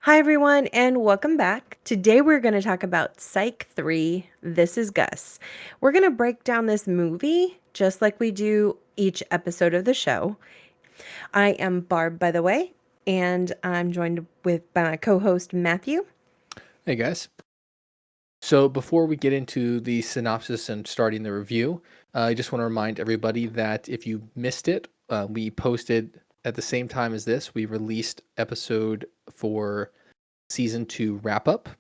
Hi, everyone, and welcome back. Today, we're going to talk about Psych 3. This is Gus. We're going to break down this movie just like we do each episode of the show. I am Barb, by the way, and I'm joined with my co host, Matthew. Hey guys. So before we get into the synopsis and starting the review, I just want to remind everybody that if you missed it, we posted at the same time as this. We released episode for season 2 wrap up.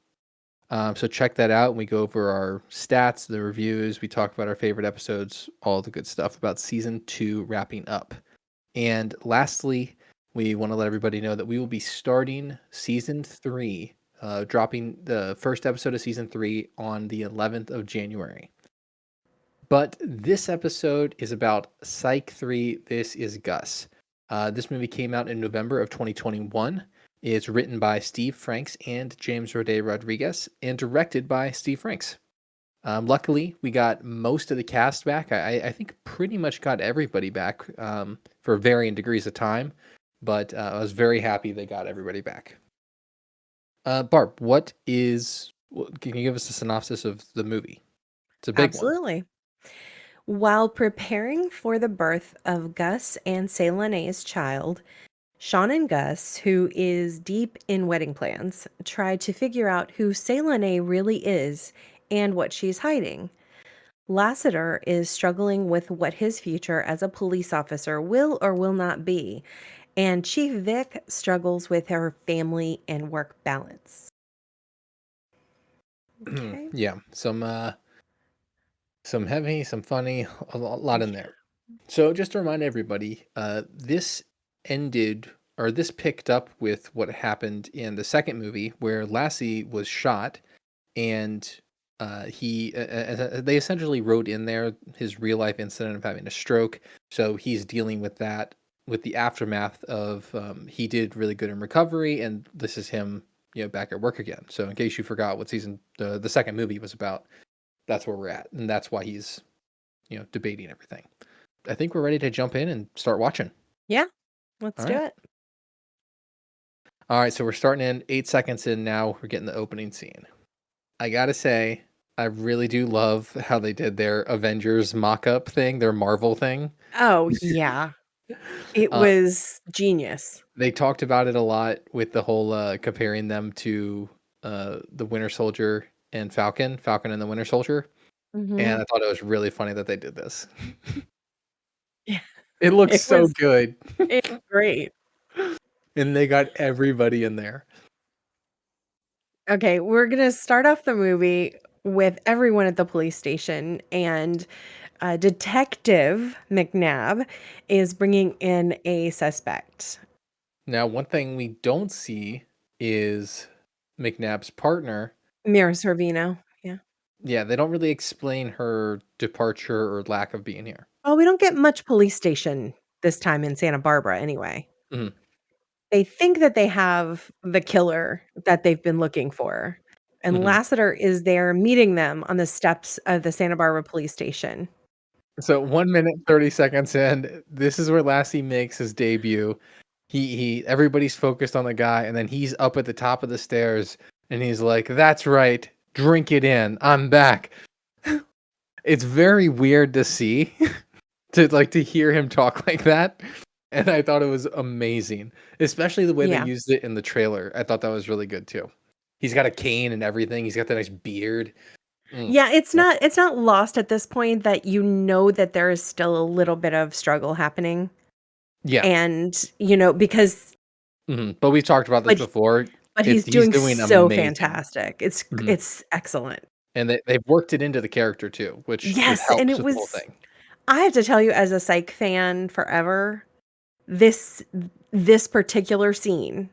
So check that out. We go over our stats, the reviews. We talk about our favorite episodes, all the good stuff about season 2 wrapping up. And lastly, we want to let everybody know that we will be starting season 3, dropping the first episode of season 3 on the 11th of January. But this episode is about Psych 3. This is Gus. This movie came out in November of 2021. It's written by Steve Franks and James Roday Rodriguez and directed by Steve Franks. Luckily, we got most of the cast back. I think pretty much got everybody back for varying degrees of time, but I was very happy they got everybody back. Barb, can you give us a synopsis of the movie? It's a big one. Absolutely. While preparing for the birth of Gus and Selene's child, Sean and Gus, who is deep in wedding plans, try to figure out who Selene really is and what she's hiding. Lassiter is struggling with what his future as a police officer will or will not be, and Chief Vic struggles with her family and work balance. Okay. Yeah, some heavy, some funny, a lot in there. So just to remind everybody, this ended or this picked up with what happened in the second movie where Lassie was shot and they essentially wrote in there his real life incident of having a stroke. So he's dealing with that, with the aftermath of he did really good in recovery, and this is him, back at work again. So in case you forgot what the second movie was about, that's where we're at, and that's why he's debating everything. I think we're ready to jump in and start watching. Yeah, let's All do right. it. All right, so we're starting in 8 seconds in now. We're getting the opening scene. I gotta say, I really do love how they did their Avengers mock-up thing, their Marvel thing. Oh, yeah. It Uh, was genius. they talked about it a lot with the whole comparing them to the Winter Soldier and Falcon and the Winter Soldier. And Hmm. I thought it was really funny that they did this. Yeah, It looks it so was good. it's great. And they got everybody in there. Okay, we're gonna start off the movie with everyone at the police station, and Detective McNabb is bringing in a suspect. Now, one thing we don't see is McNabb's partner. Mira Sorvino. Yeah. Yeah, they don't really explain her departure or lack of being here. Well, we don't get much police station this time in Santa Barbara anyway. Mhm. They think that they have the killer that they've been looking for, and Mhm. Lassiter is there meeting them on the steps of the Santa Barbara police station. So 1 minute 30 seconds in, this is where Lassie makes his debut. He everybody's focused on the guy, and then he's up at the top of the stairs, and he's like, "That's right, drink it in. I'm back." It's very weird to see, to hear him talk like that, and I thought it was amazing, especially the way they Yeah. used it in the trailer. I thought that was really good too. He's got a cane and everything. He's got the nice beard. Mm. Yeah, it's not lost at this point that you know that there is still a little bit of struggle happening, Yeah. and, because But we've talked about this but before. but he's He's doing doing so amazing. fantastic. It's Mhm. it's excellent. And they've worked it into the character too, which Yes, and helps it with the whole was thing. I have to tell you as a Psych fan forever, this this particular scene,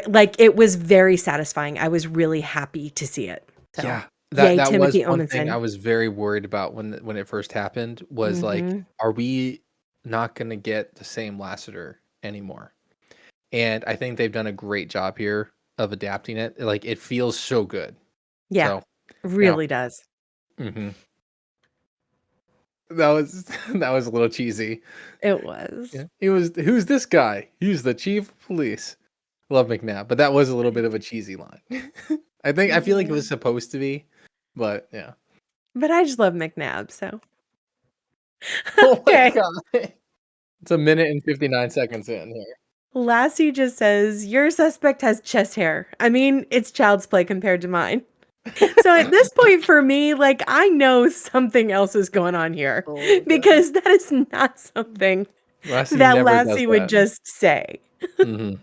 like, it was very satisfying. I was really happy to see it. So, Yeah, that yay, that was Timothy one thing I Omenson. was very worried about when it first happened was like, Mhm. are we not gonna get the same Lassiter anymore? And I think they've done a great job here of adapting it. Like, it feels so good. Yeah, So, yeah. really does. Mhm. That was that was a little cheesy. It was. Yeah. Who's this guy? He's the chief of police. Love McNabb, but that was a little bit of a cheesy line. I feel like it Yeah. was supposed to be, but yeah. But I just love McNabb, so Oh my okay. god. It's a minute and 59 seconds in here. Lassie just says, "Your suspect has chest hair. I mean, it's child's play compared to mine." So at this point for me, like, I know something else is going on here Oh my god. because that is not something Lassie that never does Lassie would that. just say. Mhm.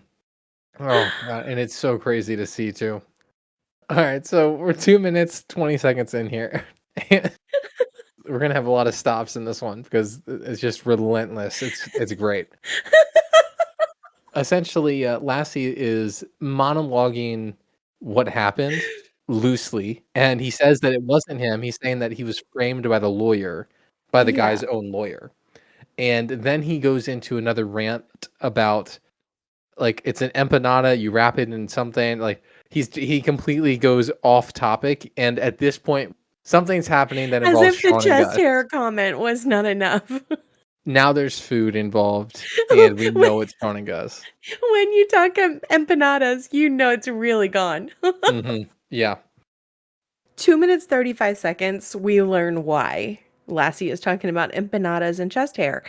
Oh god, and it's so crazy to see too. Alright, so we're 2 minutes, 20 seconds in here. We're gonna have a lot of stops in this one because it's just relentless. It's great. Essentially, Lassie is monologuing what happened loosely, and he says that it wasn't him. He's saying that he was framed by the lawyer, by the Yeah. guy's own lawyer. And then he goes into another rant about, like, it's an empanada, you wrap it in something, like, he completely goes off topic, and at this point, something's happening that As involves if the Sean and chest Gus. hair comment was not enough. Now there's food involved, and we When know it's Sean and Gus. when you talk empanadas, you know it's really gone. Mhm. Yeah. 2 minutes, 35 seconds, we learn why Lassie is talking about empanadas and chest hair.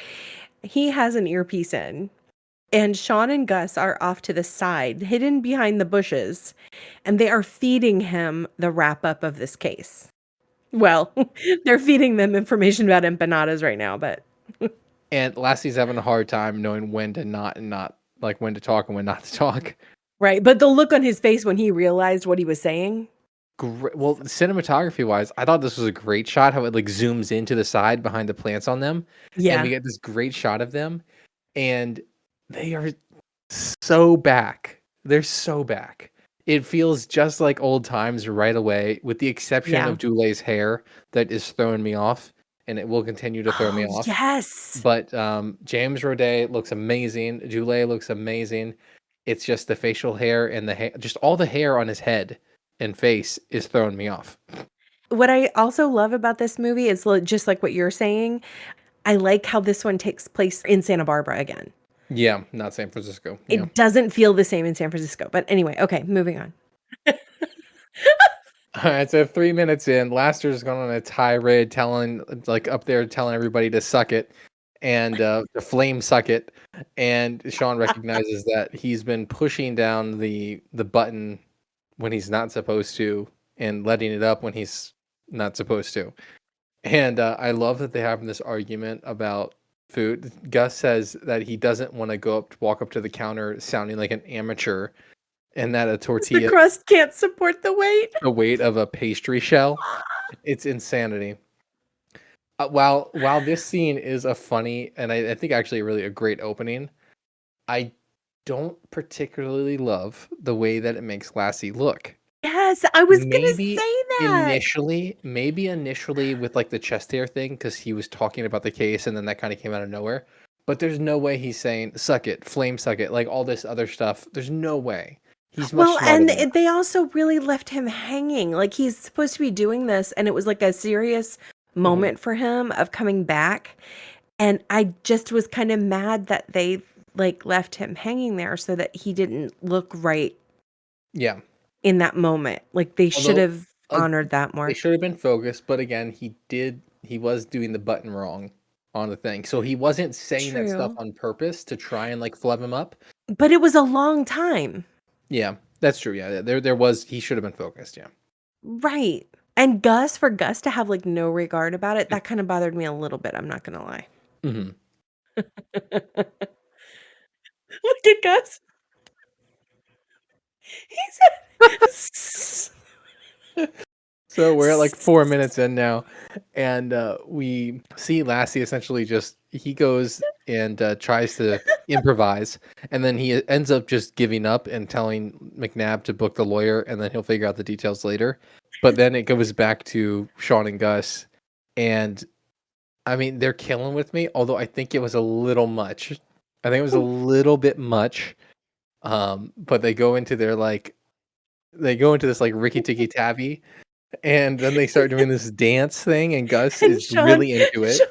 He has an earpiece in, and Sean and Gus are off to the side, hidden behind the bushes, and they are feeding him the wrap up of this case. Well, they're feeding them information about empanadas right now, but And Lassie's having a hard time knowing when to not and not like, when to talk and when not to talk. right. But the look on his face when he realized what he was saying. Well, cinematography-wise, I thought this was a great shot, how it, like, zooms into the side behind the plants on them, and we Yeah. get this great shot of them, and they are so back. They're so back. It feels just like old times right away, with the exception Yeah. of Dulay's hair that is throwing me off, and it will continue to throw me Oh, off. yes. But, James Roday looks amazing, Dulé looks amazing. It's just the facial hair and the hair, just all the hair on his head and face is throwing me off. What I also love about this movie is just like what you're saying. I like how this one takes place in Santa Barbara again. Yeah, not San Francisco, yeah. It doesn't feel the same in San Francisco. But anyway, okay, moving on. Alright, so 3 minutes in, Laster's gone on a tirade telling, like, up there telling everybody to suck it and, to flame suck it, and Sean recognizes that he's been pushing down the button when he's not supposed to and letting it up when he's not supposed to. And, I love that they have this argument about food. Gus says that he doesn't wanna walk up to the counter sounding like an amateur, and that a 'Cause the tortilla crust can't support the weight. the weight of a pastry shell. It's insanity. While this scene is a funny and I think actually really a great opening, I don't particularly love the way that it makes Lassie look. Yes, I was gonna Maybe say that. maybe initially with, like, the chest hair thing, because he was talking about the case and then that kinda came out of nowhere, but there's no way he's saying, "Suck it, flame suck it," like, all this other stuff. There's no way. He's much Well, smarter and than that. they also really left him hanging. Like, he's supposed to be doing this, and it was like a serious Mhm. moment for him of coming back. And I just was kind of mad that they like left him hanging there so that he didn't look right Yeah. in that moment. Like they should Although, have uh, honored that they more. should have been focused, but again, he was doing the button wrong on the thing. So he wasn't saying that stuff True. on purpose to try and, like, flub him up. But it was a long time. Yeah, that's true, yeah, there was he should have been focused, yeah. Right. And for Gus to have like no regard about it, that kind of bothered me a little bit, I'm not gonna lie. Mhm. Look at Gus. He said So we're at, like, 4 minutes in now, and, we see Lassie essentially just he goes and, tries to improvise, and then he ends up just giving up and telling McNabb to book the lawyer, and then he'll figure out the details later. But then it goes back to Sean and Gus, and, I mean, they're killing with me, although I think it was a little much. I think it was a little bit much, but they go into this, like, Ricky Tikki Tavi, and then they start doing this dance thing, and Gus and is really into it. Sean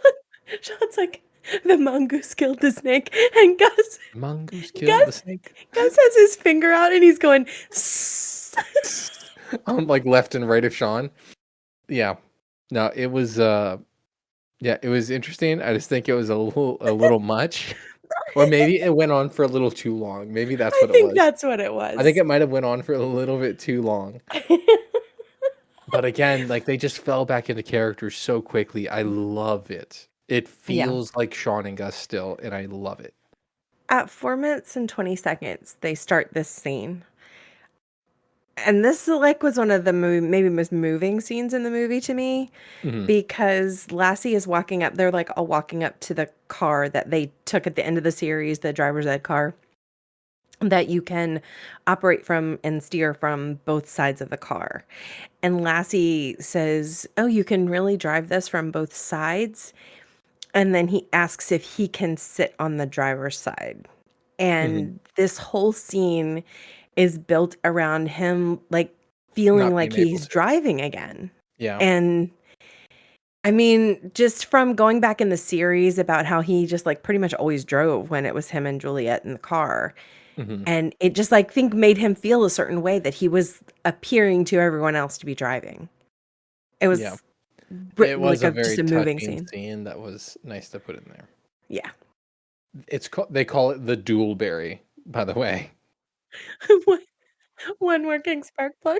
Sean's like, The mongoose killed the snake, and Mongoose killed the Gus snake. Gus has his finger out and he's going "Sss." On like left and right of Sean. Yeah. No, it was yeah, it was interesting. I just think it was a little much. Or maybe it went on for a little too long. Maybe that's I what it think was. that's what it I think was. it might have went on for a little bit too long. But again, like they just fell back into character so quickly. I love it. It Yeah. feels like Sean and Gus still, and I love it. At 4 minutes and 20 seconds, they start this scene. And this, like, was one of the maybe most moving scenes in the movie to me Hmm. because Lassie is walking up. They're like all walking up to the car that they took at the end of the series, the driver's ed car that you can operate from and steer from both sides of the car. And Lassie says, "Oh, you can really drive this from both sides?" And then he asks if he can sit on the driver's side. Hmm. And this whole scene is built around him, like, feeling Not like being able he's to. driving again. Yeah. And, I mean, just from going back in the series about how he just, like, pretty much always drove when it was him and Juliet in the car, Hmm. and it just, like, think made him feel a certain way that he was appearing to everyone else to be driving. It Yeah. was It was like a a just very a moving touching scene. scene that was nice to put in there. Yeah. They call it the dual berry, by the way. One one working spark plug.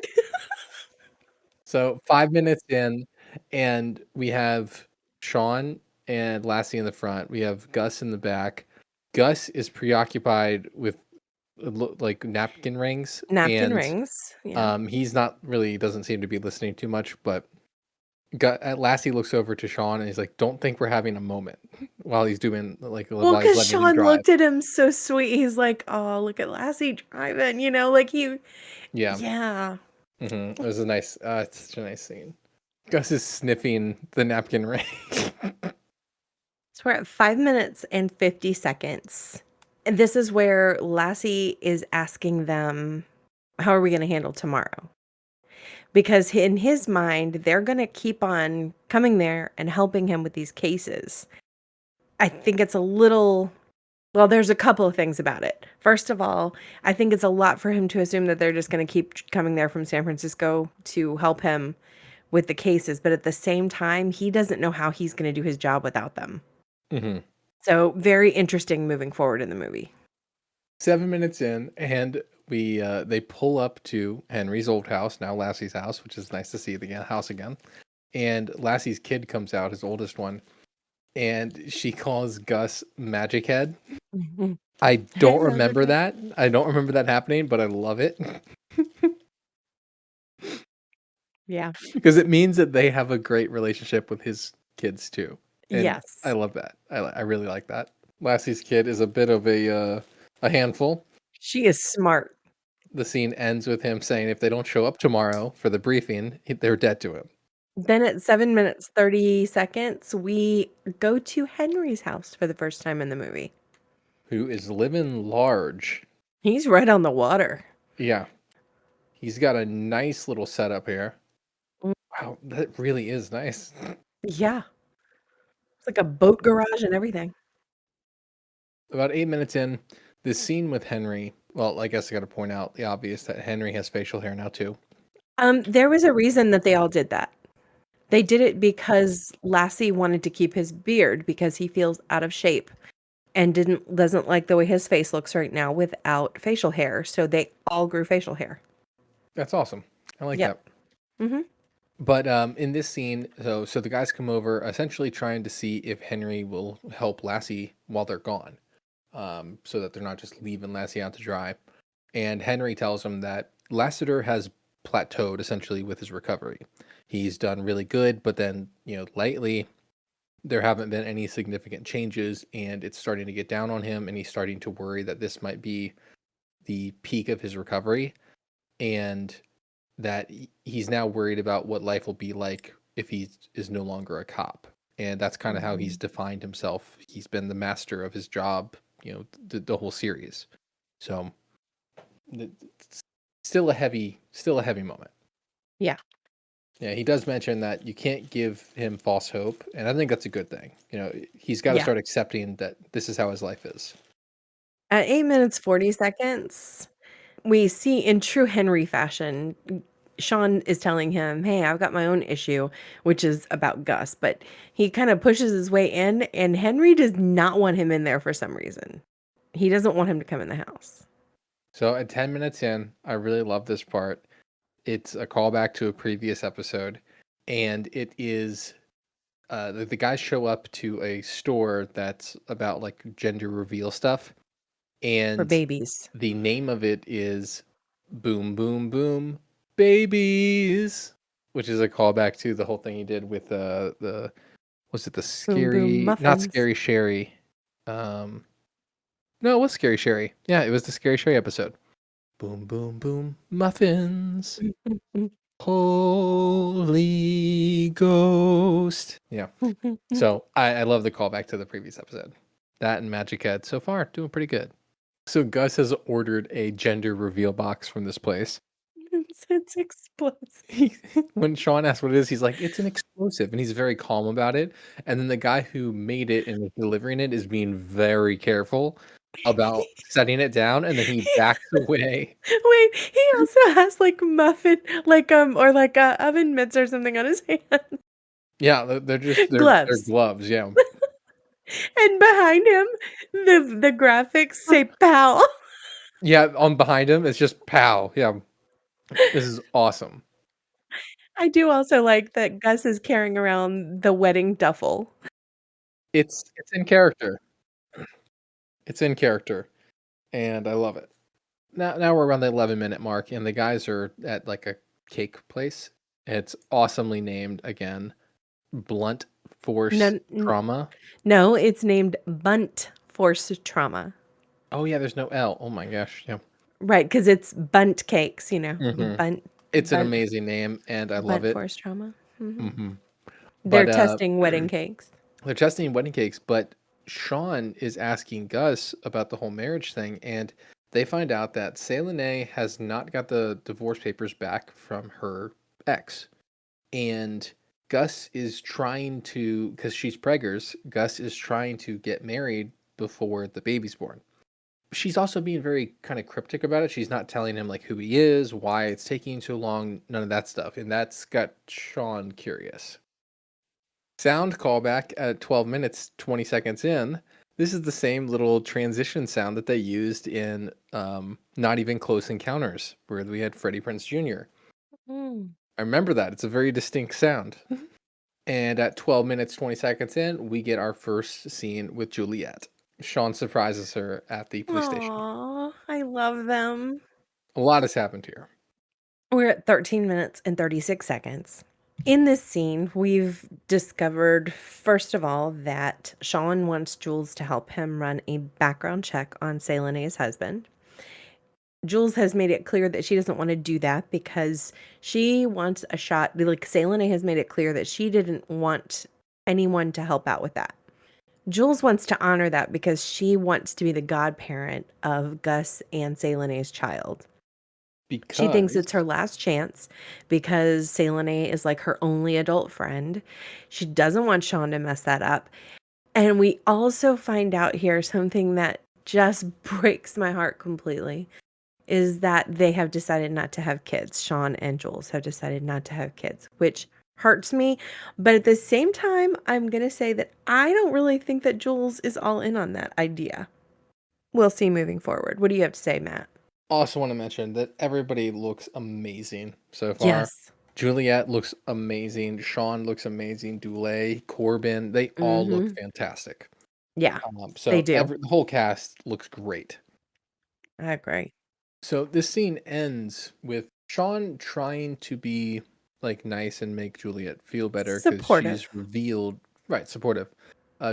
So 5 minutes in, and we have Sean and Lassie in the front. We have Gus in the back. Gus is preoccupied with like napkin rings, Napkin and rings, yeah. he's not really doesn't seem to be listening too much. But Lassie looks over to Sean and he's like, "Don't think we're having a moment," while he's doing like Well, while he's cause letting him Sean drive. looked at him so sweet, he's like, "Oh, look at Lassie driving," like he Yeah. yeah. It was a nice. It's such a nice scene. Gus is sniffing the napkin ring. So we're at 5 minutes and 50 seconds, and this is where Lassie is asking them, "How are we gonna handle tomorrow?" Because in his mind, they're gonna keep on coming there and helping him with these cases. I think it's a little well, there's a couple of things about it. First of all, I think it's a lot for him to assume that they're just gonna keep coming there from San Francisco to help him with the cases, but at the same time, he doesn't know how he's gonna do his job without them. Hmm. So, very interesting moving forward in the movie. 7 minutes in, and they pull up to Henry's old house, now Lassie's house, which is nice to see the house again. And Lassie's kid comes out, his oldest one, and she calls Gus Magic Head. Mhm. I don't Hello remember there. that. I don't remember that happening, but I love it Yeah. because it means that they have a great relationship with his kids too, and I Yes. love that. I really like that. Lassie's kid is a bit of a handful. She is smart. The scene ends with him saying if they don't show up tomorrow for the briefing, they're dead to him. Then at 7 minutes, 30 seconds, we go to Henry's house for the first time in the movie. Who is living large. He's right on the water. Yeah, he's got a nice little setup here. Mm, Wow, that really is nice. yeah. It's like a boat garage and everything. About 8 minutes in, this scene with Henry. Well, I guess I got to point out the obvious that Henry has facial hair now too. There was a reason that they all did that. They did it because Lassie wanted to keep his beard because he feels out of shape and doesn't like the way his face looks right now without facial hair, so they all grew facial hair. That's awesome. I like that. Yep. Mhm. But in this scene, so the guys come over, essentially trying to see if Henry will help Lassie while they're gone, so that they're not just leaving Lassie out to dry. And Henry tells them that Lassiter has plateaued essentially with his recovery. He's done really good, but then lately there haven't been any significant changes, and it's starting to get down on him, and he's starting to worry that this might be the peak of his recovery, and that he's now worried about what life will be like if he is no longer a cop. And that's kind of how he's Mhm. defined himself. He's been the master of his job, the whole series. So it's still a heavy moment. Yeah. Yeah, he does mention that you can't give him false hope, and I think that's a good thing. He's got to Yeah. start accepting that this is how his life is. At 8 minutes 40 seconds, we see in true Henry fashion, Sean is telling him, "Hey, I've got my own issue," which is about Gus, but he kind of pushes his way in, and Henry does not want him in there for some reason. He doesn't want him to come in the house. So at 10 minutes in, I really love this part. It's a callback to a previous episode, and it is the guys show up to a store that's about like gender reveal stuff, For and babies. the name of it is Boom Boom Boom Babies, which is a callback to the whole thing he did with the was it the Boom boom scary, not muffins. Scary Sherry. No, it was Scary Sherry. Yeah, it was the Scary Sherry episode. Boom Boom Boom Muffins. Holy Ghost. Yeah. So I love the callback to the previous episode. That and Magic Head so far doing pretty good. So Gus has ordered a gender reveal box from this place. It's explosive. When Sean asks what it is, he's like, "It's an explosive," and he's very calm about it. And then the guy who made it and is delivering it is being very careful about setting it down, and then he backs away. Wait, he also has like muffin, or like oven mitts or something on his hand. Yeah, they're just they're Gloves. gloves. Yeah. And behind him, the graphics say "pal." Yeah, on behind him, it's just pow. Yeah, this is awesome. I do also like that Gus is carrying around the wedding duffel. It's in character. It's in character, and I love it. Now we're around the 11-minute mark, and the guys are at like a cake place. It's awesomely named again, Blunt Force No, Trauma. no, it's named Bunt Force Trauma. Oh yeah, there's no L. Oh my gosh, yeah. Right, because it's bunt cakes, Hmm. bunt It's an bunt amazing name, and I love bunt it. force trauma. Hmm. They're But testing wedding cakes. they're testing wedding cakes, but Sean is asking Gus about the whole marriage thing, and they find out that Selene has not got the divorce papers back from her ex. And Gus is trying to, because she's preggers, Gus is trying to get married before the baby's born. She's also being very kind of cryptic about it. She's not telling him like who he is, why it's taking so long, none of that stuff. And that's got Sean curious. Sound callback at 12 minutes, 20 seconds in. This is the same little transition sound that they used in Not Even Close Encounters, where we had Freddie Prinze Jr. Mm. I remember that. It's a very distinct sound. And at 12 minutes, 20 seconds in, we get our first scene with Juliet. Sean surprises her at the police station. Aw, I love them. A lot has happened here. We're at 13 minutes and 36 seconds. In this scene, we've discovered, first of all, that Sean wants Jules to help him run a background check on Selene's husband. Jules has made it clear that she doesn't want to do that because she wants a shot. Like, Selene has made it clear that she didn't want anyone to help out with that. Jules wants to honor that because she wants to be the godparent of Gus and Selene's child. She thinks Because it's her last chance because Selene is like her only adult friend. She doesn't want Sean to mess that up. And we also find out here something that just breaks my heart completely is that they have decided not to have kids. Sean and Jules have decided not to have kids, which hurts me. But at the same time, I'm going to say that I don't really think that Jules is all in on that idea. We'll see moving forward. What do you have to say, Matt? also want to mention that everybody looks amazing so far. Yes. Juliet looks amazing. Sean looks amazing. Dulé, Corbin, they all look Mhm. fantastic. Yeah, they So do. the whole cast looks great. I agree. So this scene ends with Sean trying to be like nice and make Juliet feel better because Supportive. she's revealed, right, supportive.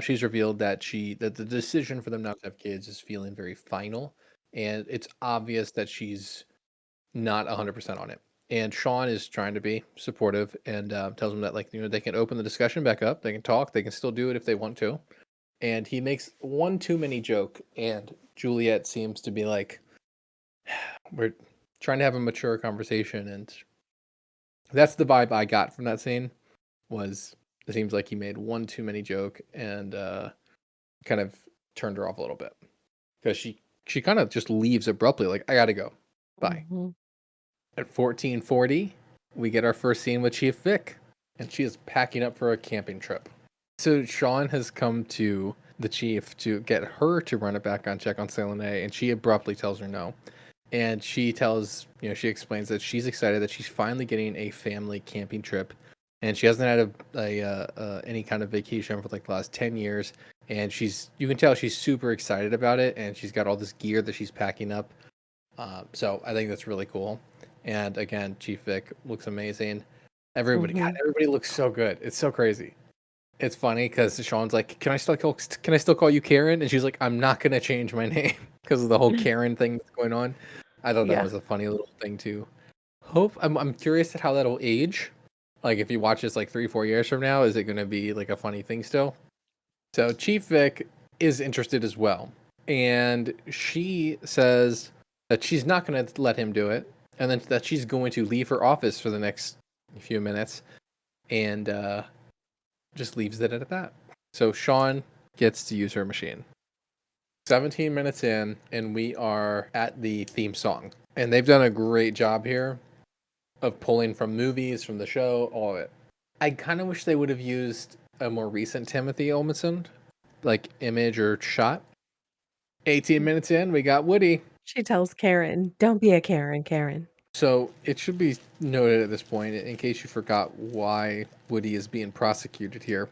She's revealed that that the decision for them not to have kids is feeling very final, and it's obvious that she's not 100% on it. And Sean is trying to be supportive and tells them that like they can open the discussion back up, they can talk, they can still do it if they want to. And he makes one too many joke, and Juliet seems to be like, we're trying to have a mature conversation, and That's the vibe I got from that scene. Was it seems like he made one too many joke and kind of turned her off a little bit because she kind of just leaves abruptly. Like, I gotta go. Bye. Mhm. At 14:40, we get our first scene with Chief Vic, and she is packing up for a camping trip. So Sean has come to the chief to get her to run a background check on Selene, and she abruptly tells her no. And she tells, she explains that she's excited that she's finally getting a family camping trip, and she hasn't had any kind of vacation for like the last 10 years. And you can tell she's super excited about it, and she's got all this gear that she's packing up. So I think that's really cool. And again, Chief Vic looks amazing. Mhm. Everybody looks so good. It's so crazy. It's funny because Sean's like, can I still call you Karen? And she's like, I'm not gonna change my name because of the whole Karen thing that's going on. I thought that Yeah. was a funny little thing too. I'm curious at how that'll age. Like if you watch this like 3-4 years from now, is it gonna be like a funny thing still? So Chief Vic is interested as well, and she says that she's not gonna let him do it, and then that she's going to leave her office for the next few minutes, and just leaves it at that. So Sean gets to use her machine. 17 minutes in, and we are at the theme song. And they've done a great job here of pulling from movies, from the show, all of it. I kind of wish they would have used a more recent Timothy Olmstead, like image or shot. 18 minutes in, we got Woody. She tells Karen, "Don't be a Karen, Karen." So it should be noted at this point, in case you forgot why Woody is being prosecuted here.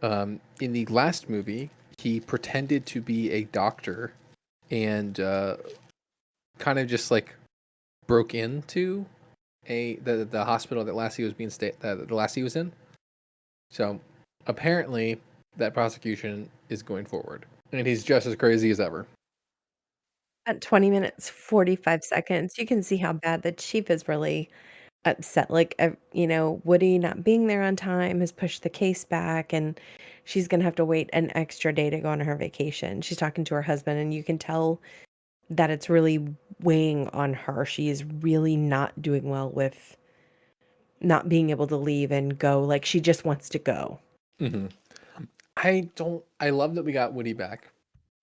In the last movie, he pretended to be a doctor and kind of just like broke into the hospital that Lassie was that the Lassie was in. So apparently, that prosecution is going forward, and he's just as crazy as ever. At 20 minutes, 45 seconds, you can see how bad the chief is really upset. Like, Woody not being there on time has pushed the case back, and she's gonna have to wait an extra day to go on her vacation. She's talking to her husband, and you can tell that it's really weighing on her. She is really not doing well with not being able to leave and go. Like, she just wants to go. hmm I love that we got Woody back,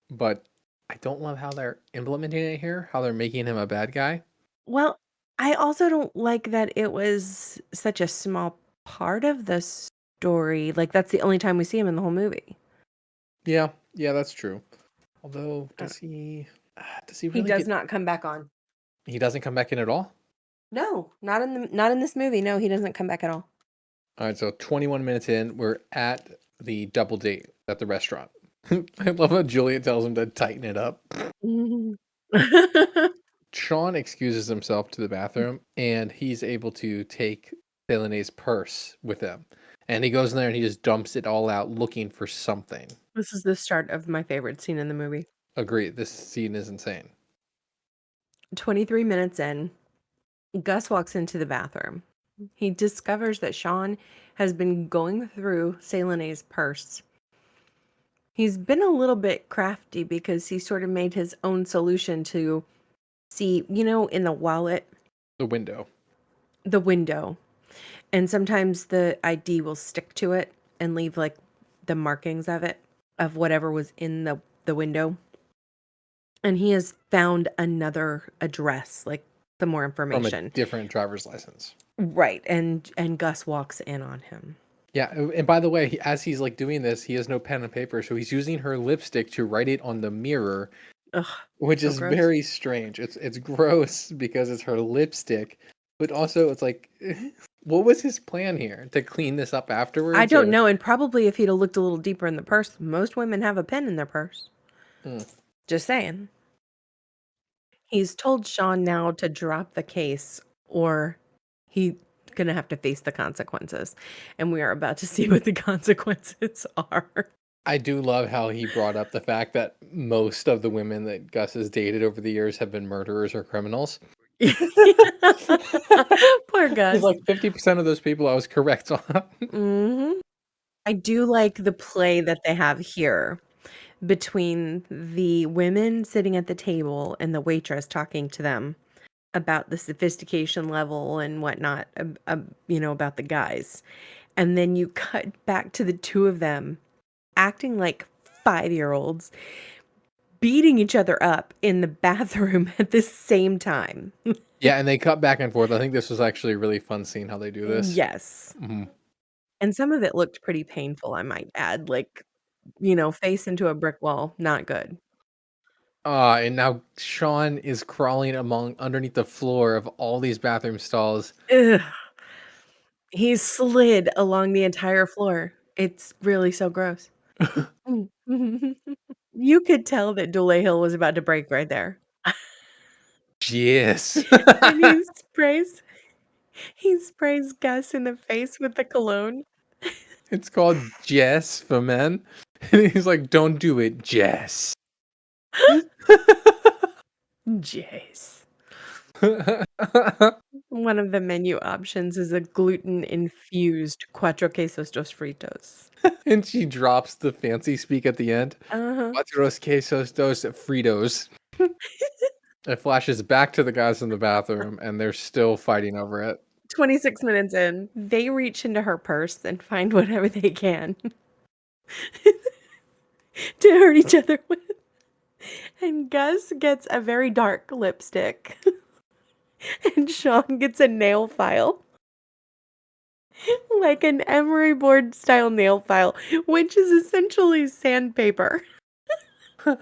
but I don't love how they're implementing it here. How they're making him a bad guy. Well, I also don't like that it was such a small part of the story. Like, that's the only time we see him in the whole movie. Yeah, yeah, that's true. Although, Uh, does he he really does get? not come back on. He doesn't come back in at all. No, not in this movie. No, he doesn't come back at all. All right, so 21 minutes in, we're at the double date at the restaurant. I love how Juliet tells him to tighten it up. Mhm. Sean excuses himself to the bathroom, and he's able to take Selene's purse with him. And he goes in there and he just dumps it all out looking for something. This is the start of my favorite scene in the movie. Agree, this scene is insane. 23 minutes in, Gus walks into the bathroom. He discovers that Sean has been going through Selene's purse. He's been a little bit crafty because he sort of made his own solution to see, in the wallet, The window. the window. And sometimes the ID will stick to it and leave like the markings of it, of whatever was in the window. And he has found another address, like some more From a information. different driver's license. Right. And Gus walks in on him. Yeah, and by the way, as he's like doing this, he has no pen and paper, so he's using her lipstick to write it on the mirror, Ugh, which so is gross. very strange. It's gross because it's her lipstick, but also it's like, what was his plan here? To clean this up I afterwards, don't or know. And probably if he'd have looked a little deeper in the purse, most women have a pen in their purse. Hmm. Just saying. He's told Sean now to drop the case or he's gonna have to face the consequences. And we are about to see what the consequences are. I do love how he brought up the fact that most of the women that Gus has dated over the years have been murderers or criminals. Poor He's Gus. like 50% of those people I was correct on. Mhm. I do like the play that they have here between the women sitting at the table and the waitress talking to them. about the sophistication level and whatnot, about the guys. And then you cut back to the two of them acting like 5-year-olds, beating each other up in the bathroom at the same time. Yeah, and they cut back and forth. I think this was actually a really fun scene how they do this. Yes. Mhm. And some of it looked pretty painful, I might add, like, face into a brick wall, not good. And now Sean is crawling among underneath the floor of all these bathroom stalls. Ugh. He slid along the entire floor. It's really so gross. Mm. You could tell that Dule Hill was about to break right there. Yes. And he sprays Gus in the face with the cologne. It's called Jess for men. And he's like, "Don't do it, Jess." Jeez. One of the menu options is a gluten-infused cuatro quesos dos fritos. And she drops the fancy speak at the end. Uh-huh. Cuatro quesos dos Fritos. It flashes back to the guys in the bathroom, and they're still fighting over it. 26 minutes in, they reach into her purse and find whatever they can to hurt each other with. And Gus gets a very dark lipstick, and Sean gets a nail file, like an emery board style nail file, which is essentially sandpaper. This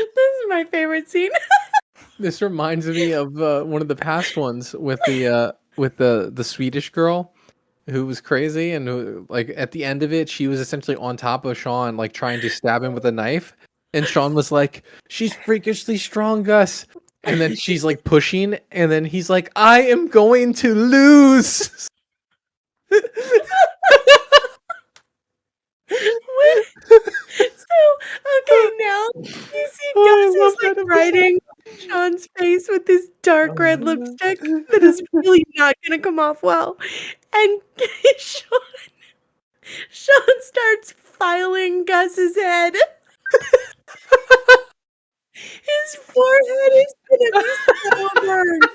is my favorite scene. This reminds me of one of the past ones with the Swedish girl who was crazy and who, like, at the end of it, she was essentially on top of Sean, like trying to stab him with a knife, and Sean was like, "She's freakishly strong, Gus." And then she's like pushing, and then he's like, "I am going to lose." When okay, now you see Oh, Gus I is, love like, that writing Sean's face with this dark red lipstick that is really not gonna come off well, and Sean Sean starts filing Gus's head. His forehead is gonna be so burned.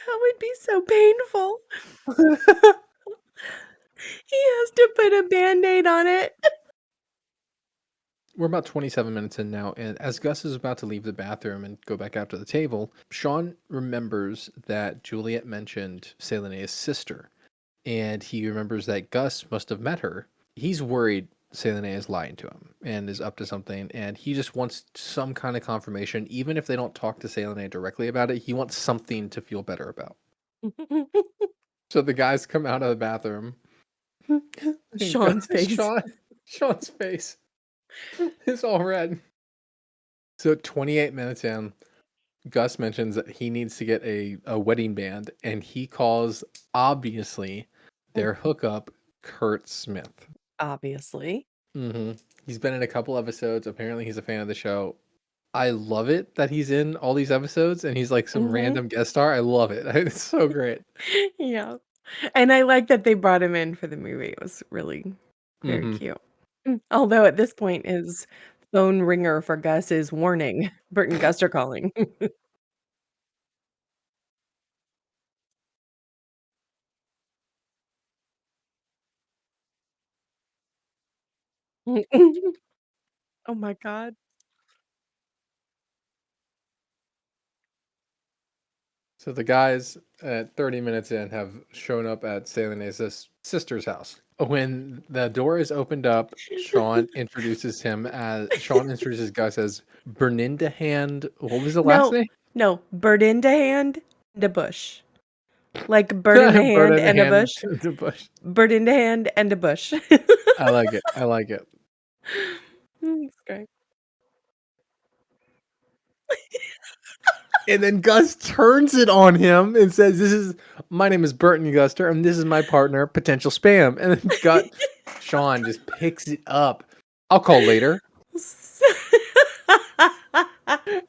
That would be so painful. He has to put a Band-Aid on it. We're about 27 minutes in now, and as Gus is about to leave the bathroom and go back out to the table, Sean remembers that Juliet mentioned Selene's sister, and he remembers that Gus must have met her. He's worried Selene is lying to him and is up to something, and he just wants some kind of confirmation. Even if they don't talk to Selene directly about it, he wants something to feel better about. So the guys come out of the bathroom. And Sean's face. Sean's face is all red. So 28 minutes in, Gus mentions that he needs to get a wedding band, and he calls, obviously, their hookup Kurt Smith. Obviously. He's been in a couple episodes. Apparently, he's a fan of the show. I love it that he's in all these episodes, and he's like some Mhm. random guest star. I love it. It's so great. Yeah. And I like that they brought him in for the movie. It was really very hmm cute. Although at this point his phone ringer for Gus is warning, Bert and Gus are calling. Oh my god. So the guys at 30 minutes in have shown up at Selene's sister's house. When the door is opened up, Sean introduces Gus as Berninda Hand. What was the last No, name? no, bird in the hand and a bush. Like bird in the hand Berninda and a Hand bush. to Bush. Bird in the hand and a bush. I like it. I like it. It's great. And then Gus turns it on him and says, My name is Burton Guster, and this is my partner, Potential Spam." And then Sean just picks it up. "I'll call later."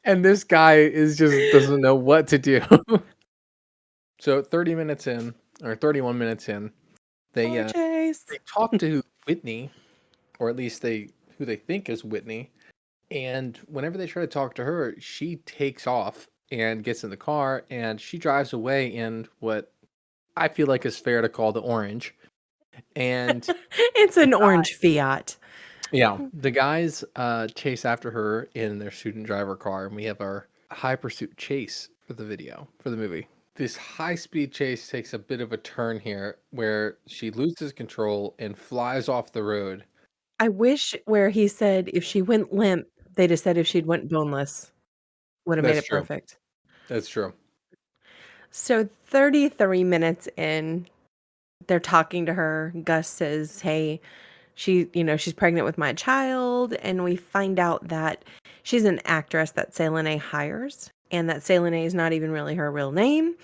And this guy is just doesn't know what to do. So 30 minutes in, or 31 minutes in, Car they chase. talk to Whitney, or at least who they think is Whitney. And whenever they try to talk to her, she takes off and gets in the car, and she drives away in what I feel like is fair to call the orange. And It's an orange Fiat. yeah, the guys chase after her in their student driver car, and we have our high pursuit chase for the movie. This high speed chase takes a bit of a turn here where she loses control and flies off the road. I wish where he said if she went limp, they just said if she'd went boneless, would have made That's it true. perfect. That's true. So 33 minutes in, they're talking to her. Gus says, "Hey, she's pregnant with my child," and we find out that she's an actress that Selene hires, and that Selene is not even really her real name,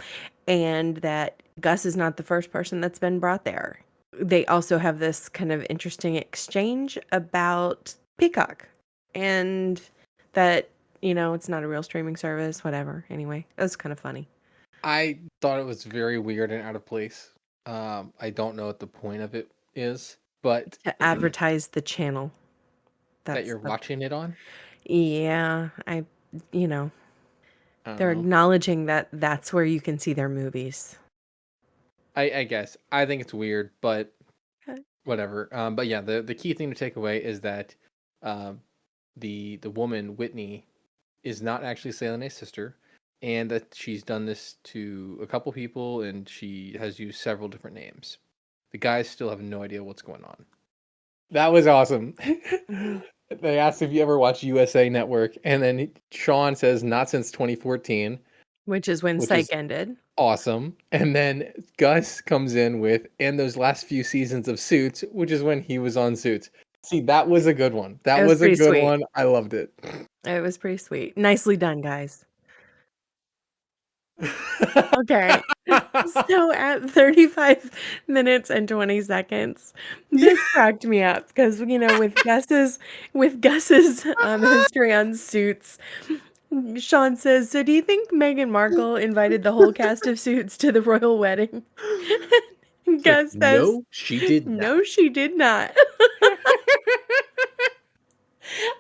and that Gus is not the first person that's been brought there. They also have this kind of interesting exchange about Peacock and that, it's not a real streaming service, whatever. Anyway, it was kind of funny. I thought it was very weird and out of place. I don't know what the point of it is, but To advertise the channel. that That's you're the watching it on, Yeah, you know, I don't they're know. acknowledging that that's where you can see their movies. I guess I think it's weird, but Okay. whatever. But yeah, the key thing to take away is that um, the woman Whitney is not actually Selene's sister, and that she's done this to a couple people, and she has used several different names. The guys still have no idea what's going on. That was awesome. Mhm. They asked if you ever watch USA Network, and then Sean says not since 2014, Which is when which Psych is ended. awesome. And then Gus comes in with and those last few seasons of Suits, which is when he was on Suits. See, that was a good one. That It was was a pretty good sweet. one. I loved it. It was pretty sweet. Nicely done, guys. Okay. So at 35 minutes and 20 seconds, Yeah. this cracked me up because, with Gus's history on Suits, Sean says, "So do you think Meghan Markle invited the whole cast of Suits to the royal wedding?" It's like, Gus says, no, she did not. "No, she did not."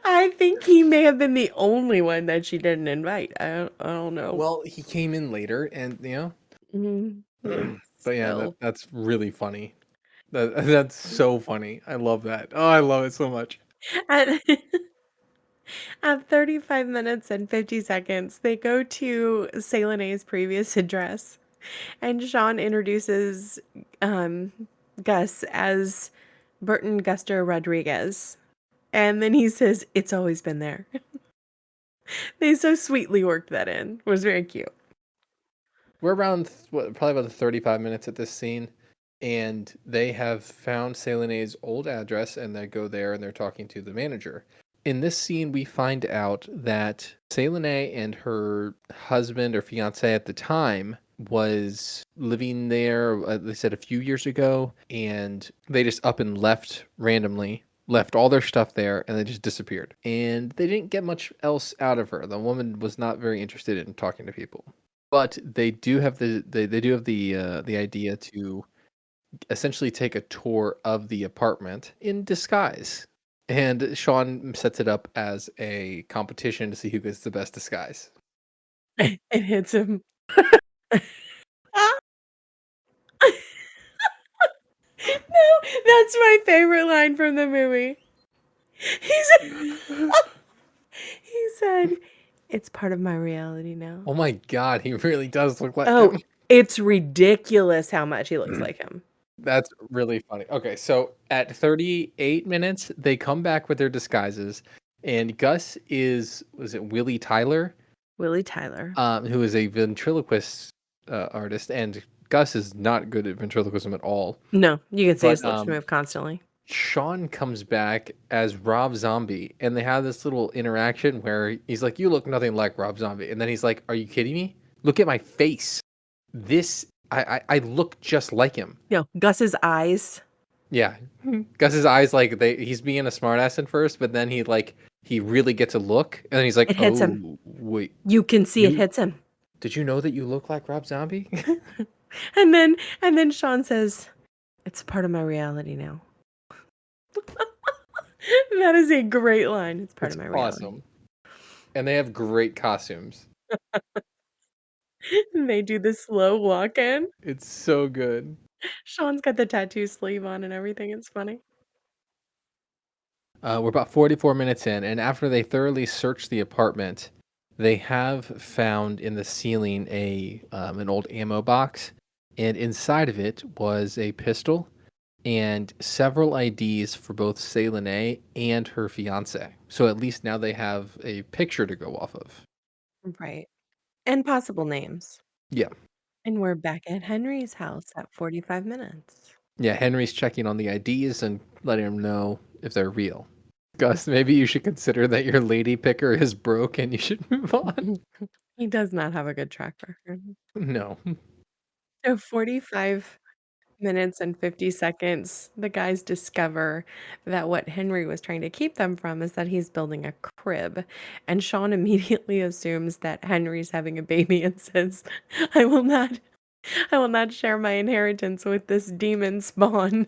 I think he may have been the only one that she didn't invite. I don't know. Well, he came in later, and Yeah, but yeah, still. that's really funny. That's so funny. I love that. Oh, I love it so much. At at 35 minutes and 50 seconds, they go to Selene's previous address, and Sean introduces um, Gus as Burton Guster Rodriguez. And then he says, "It's always been there." They so sweetly worked that in. It was very cute. We're around probably about 35 minutes at this scene, and they have found Selene's old address, and they go there and they're talking to the manager. In this scene, we find out that Selene and her husband or fiance at the time was living there, they said a few years ago, and they just up and left randomly, left all their stuff there, and they just disappeared. And they didn't get much else out of her. The woman was not very interested in talking to people. But they do have the idea to essentially take a tour of the apartment in disguise. And Sean sets it up as a competition to see who gets the best disguise. It hits him. No, that's my favorite line from the movie. He said, he said, "It's part of my reality now." Oh my god, he really does look like Oh, him. it's ridiculous how much he looks like him. That's really funny. Okay, so at 38 minutes, they come back with their disguises, and Gus was it Willie Tyler? Willie Tyler. Who is a ventriloquist artist, and Gus is not good at ventriloquism at all. No, you can see But his lips move constantly. Sean comes back as Rob Zombie, and they have this little interaction where he's like, "You look nothing like Rob Zombie," and then he's like, "Are you kidding me? Look at my face. This I look just like him." No, Gus's eyes. Yeah, Gus's eyes he's being a smartass at first, but then he really gets a look, and then he's like, It hits him. "Oh wait, You can see it you hits him. Did you know that you look like Rob Zombie? And then Sean says, "It's part of my reality now." That is a great line. It's part It's of my reality. awesome. And they have great costumes. And they do the slow walk in. It's so good. Sean's got the tattoo sleeve on and everything. It's funny. We're about 44 minutes in, and after they thoroughly search the apartment, they have found in the ceiling an old ammo box, and inside of it was a pistol and several IDs for both Selene and her fiance. So at least now they have a picture to go off of. Right. And possible names. Yeah. And we're back at Henry's house at 45 minutes. Yeah, Henry's checking on the IDs and letting him know if they're real. Gus, maybe you should consider that your lady picker is broke and you should move on. He does not have a good track record. No. So 45 minutes and 50 seconds, the guys discover that what Henry was trying to keep them from is that he's building a crib. And Sean immediately assumes that Henry's having a baby and says, I will not I will not share my inheritance with this demon spawn.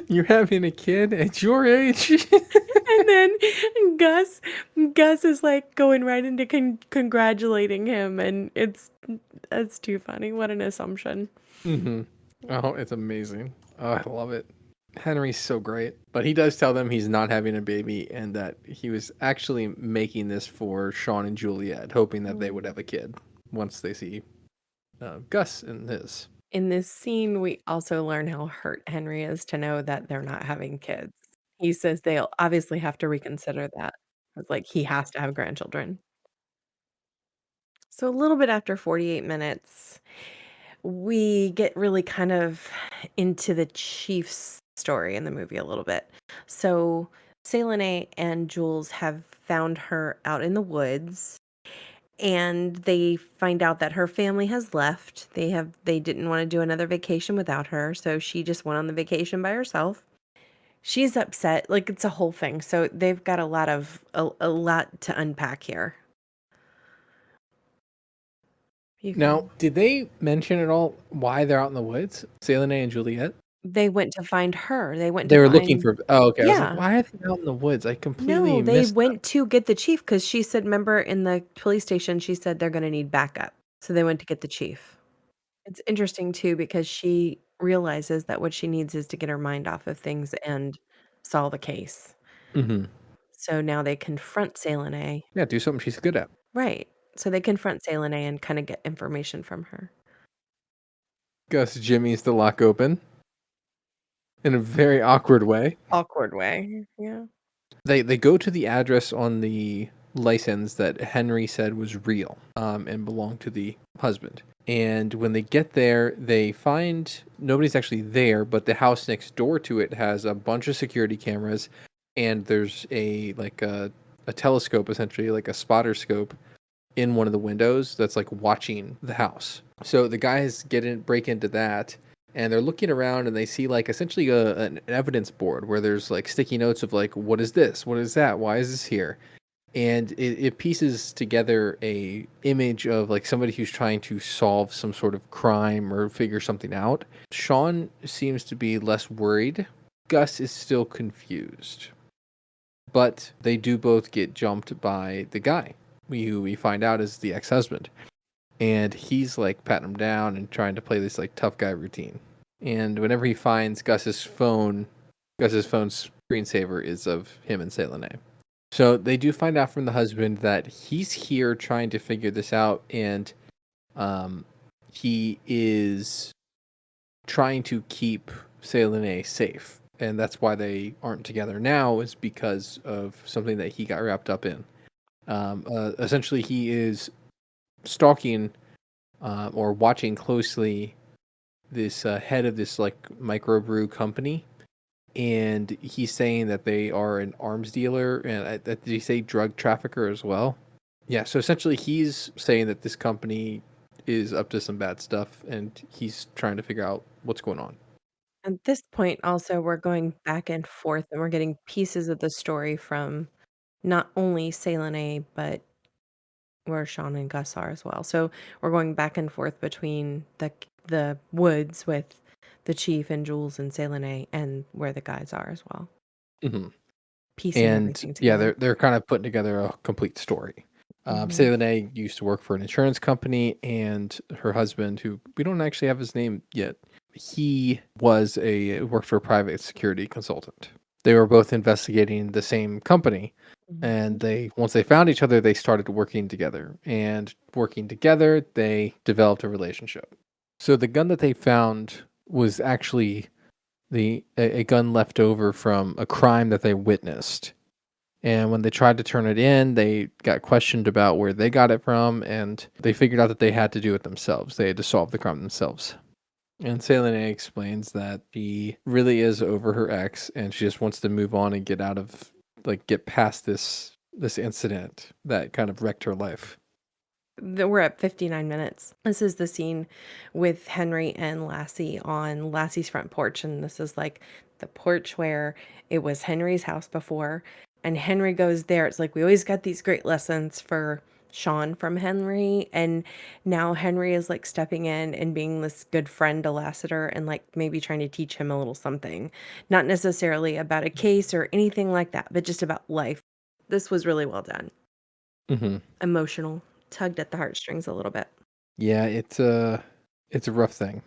You're having a kid at your age? And then Gus Gus is like going right into congratulating him, and it's too funny. What an assumption. Hmm. Oh, it's amazing. Oh, I love it. Henry's so great. But he does tell them he's not having a baby and that he was actually making this for Sean and Juliet, hoping that they would have a kid once they see Gus in his. In this scene, we also learn how hurt Henry is to know that they're not having kids. He says they'll obviously have to reconsider that. It's like he has to have grandchildren. So a little bit after 48 minutes, we get really kind of into the chief's story in the movie a little bit. So Selene and Jules have found her out in the woods, and they find out that her family has left. They didn't want to do another vacation without her, so she just went on the vacation by herself. She's upset, like it's a whole thing. So they've got a lot to unpack here. You Now, can did they mention at all why they're out in the woods? Selene and Juliet? They went to find her. They went to They were looking find for. Oh, okay. I was like, Yeah. why are they out in the woods? I No, completely they missed that. went to get the chief because she said, remember in the police station, she said they're gonna need backup. So they went to get the chief. It's interesting too because she realizes that what she needs is to get her mind off of things and solve a case. Hmm. So now they confront Selene. Yeah, do something she's good at. Right. So they confront Selene and kinda get information from her. Gus jimmies the lock open in a very awkward way. Awkward way. Yeah. They go to the address on the license that Henry said was real, and belonged to the husband. And when they get there, they find nobody's actually there, but the house next door to it has a bunch of security cameras, and there's a telescope, essentially like a spotter scope, in one of the windows that's like watching the house. So the guys break into that, and they're looking around and they see like essentially an evidence board where there's like sticky notes of like, what is this? What is that? Why is this here? And it pieces together a image of like somebody who's trying to solve some sort of crime or figure something out. Sean seems to be less worried. Gus is still confused. But they do both get jumped by the guy who we find out is the ex-husband. And he's like patting him down and trying to play this like tough guy routine. And whenever he finds Gus's phone's screensaver is of him and Selene. So they do find out from the husband that he's here trying to figure this out, and um, he is trying to keep Selene safe. And that's why they aren't together now, is because of something that he got wrapped up in. Essentially, he is stalking or watching closely this head of this like microbrew company, and he's saying that they are an arms dealer, and did he say drug trafficker as well? Yeah, so essentially he's saying that this company is up to some bad stuff, and he's trying to figure out what's going on. At this point, also, we're going back and forth, and we're getting pieces of the story from not only Selene, but where Sean and Gus are as well. So we're going back and forth between the woods with the chief and Jules and Selene and where the guys are as well, Hmm. piecing And everything yeah, together. they're kind of putting together a complete story. Mhm. Selene used to work for an insurance company, and her husband, who we don't actually have his name yet, he worked for a private security consultant. They were both investigating the same company, and Mhm. they once they found each other, they started working together. And working together, they developed a relationship. So the gun that they found was actually a gun left over from a crime that they witnessed. And when they tried to turn it in, they got questioned about where they got it from, and they figured out that they had to do it themselves. They had to solve the crime themselves. And Selene explains that she really is over her ex, and she just wants to move on and get past this incident that kind of wrecked her life. We're at 59 minutes. This is the scene with Henry and Lassie on Lassie's front porch. And this is like the porch where it was Henry's house before. And Henry goes there. It's like we always got these great lessons for Sean from Henry. And now Henry is like stepping in and being this good friend to Lassiter and like maybe trying to teach him a little something. Not necessarily about a case or anything like that, but just about life. This was really well done. Hmm. Emotional, tugged at the heartstrings a little bit. Yeah, it's a rough thing,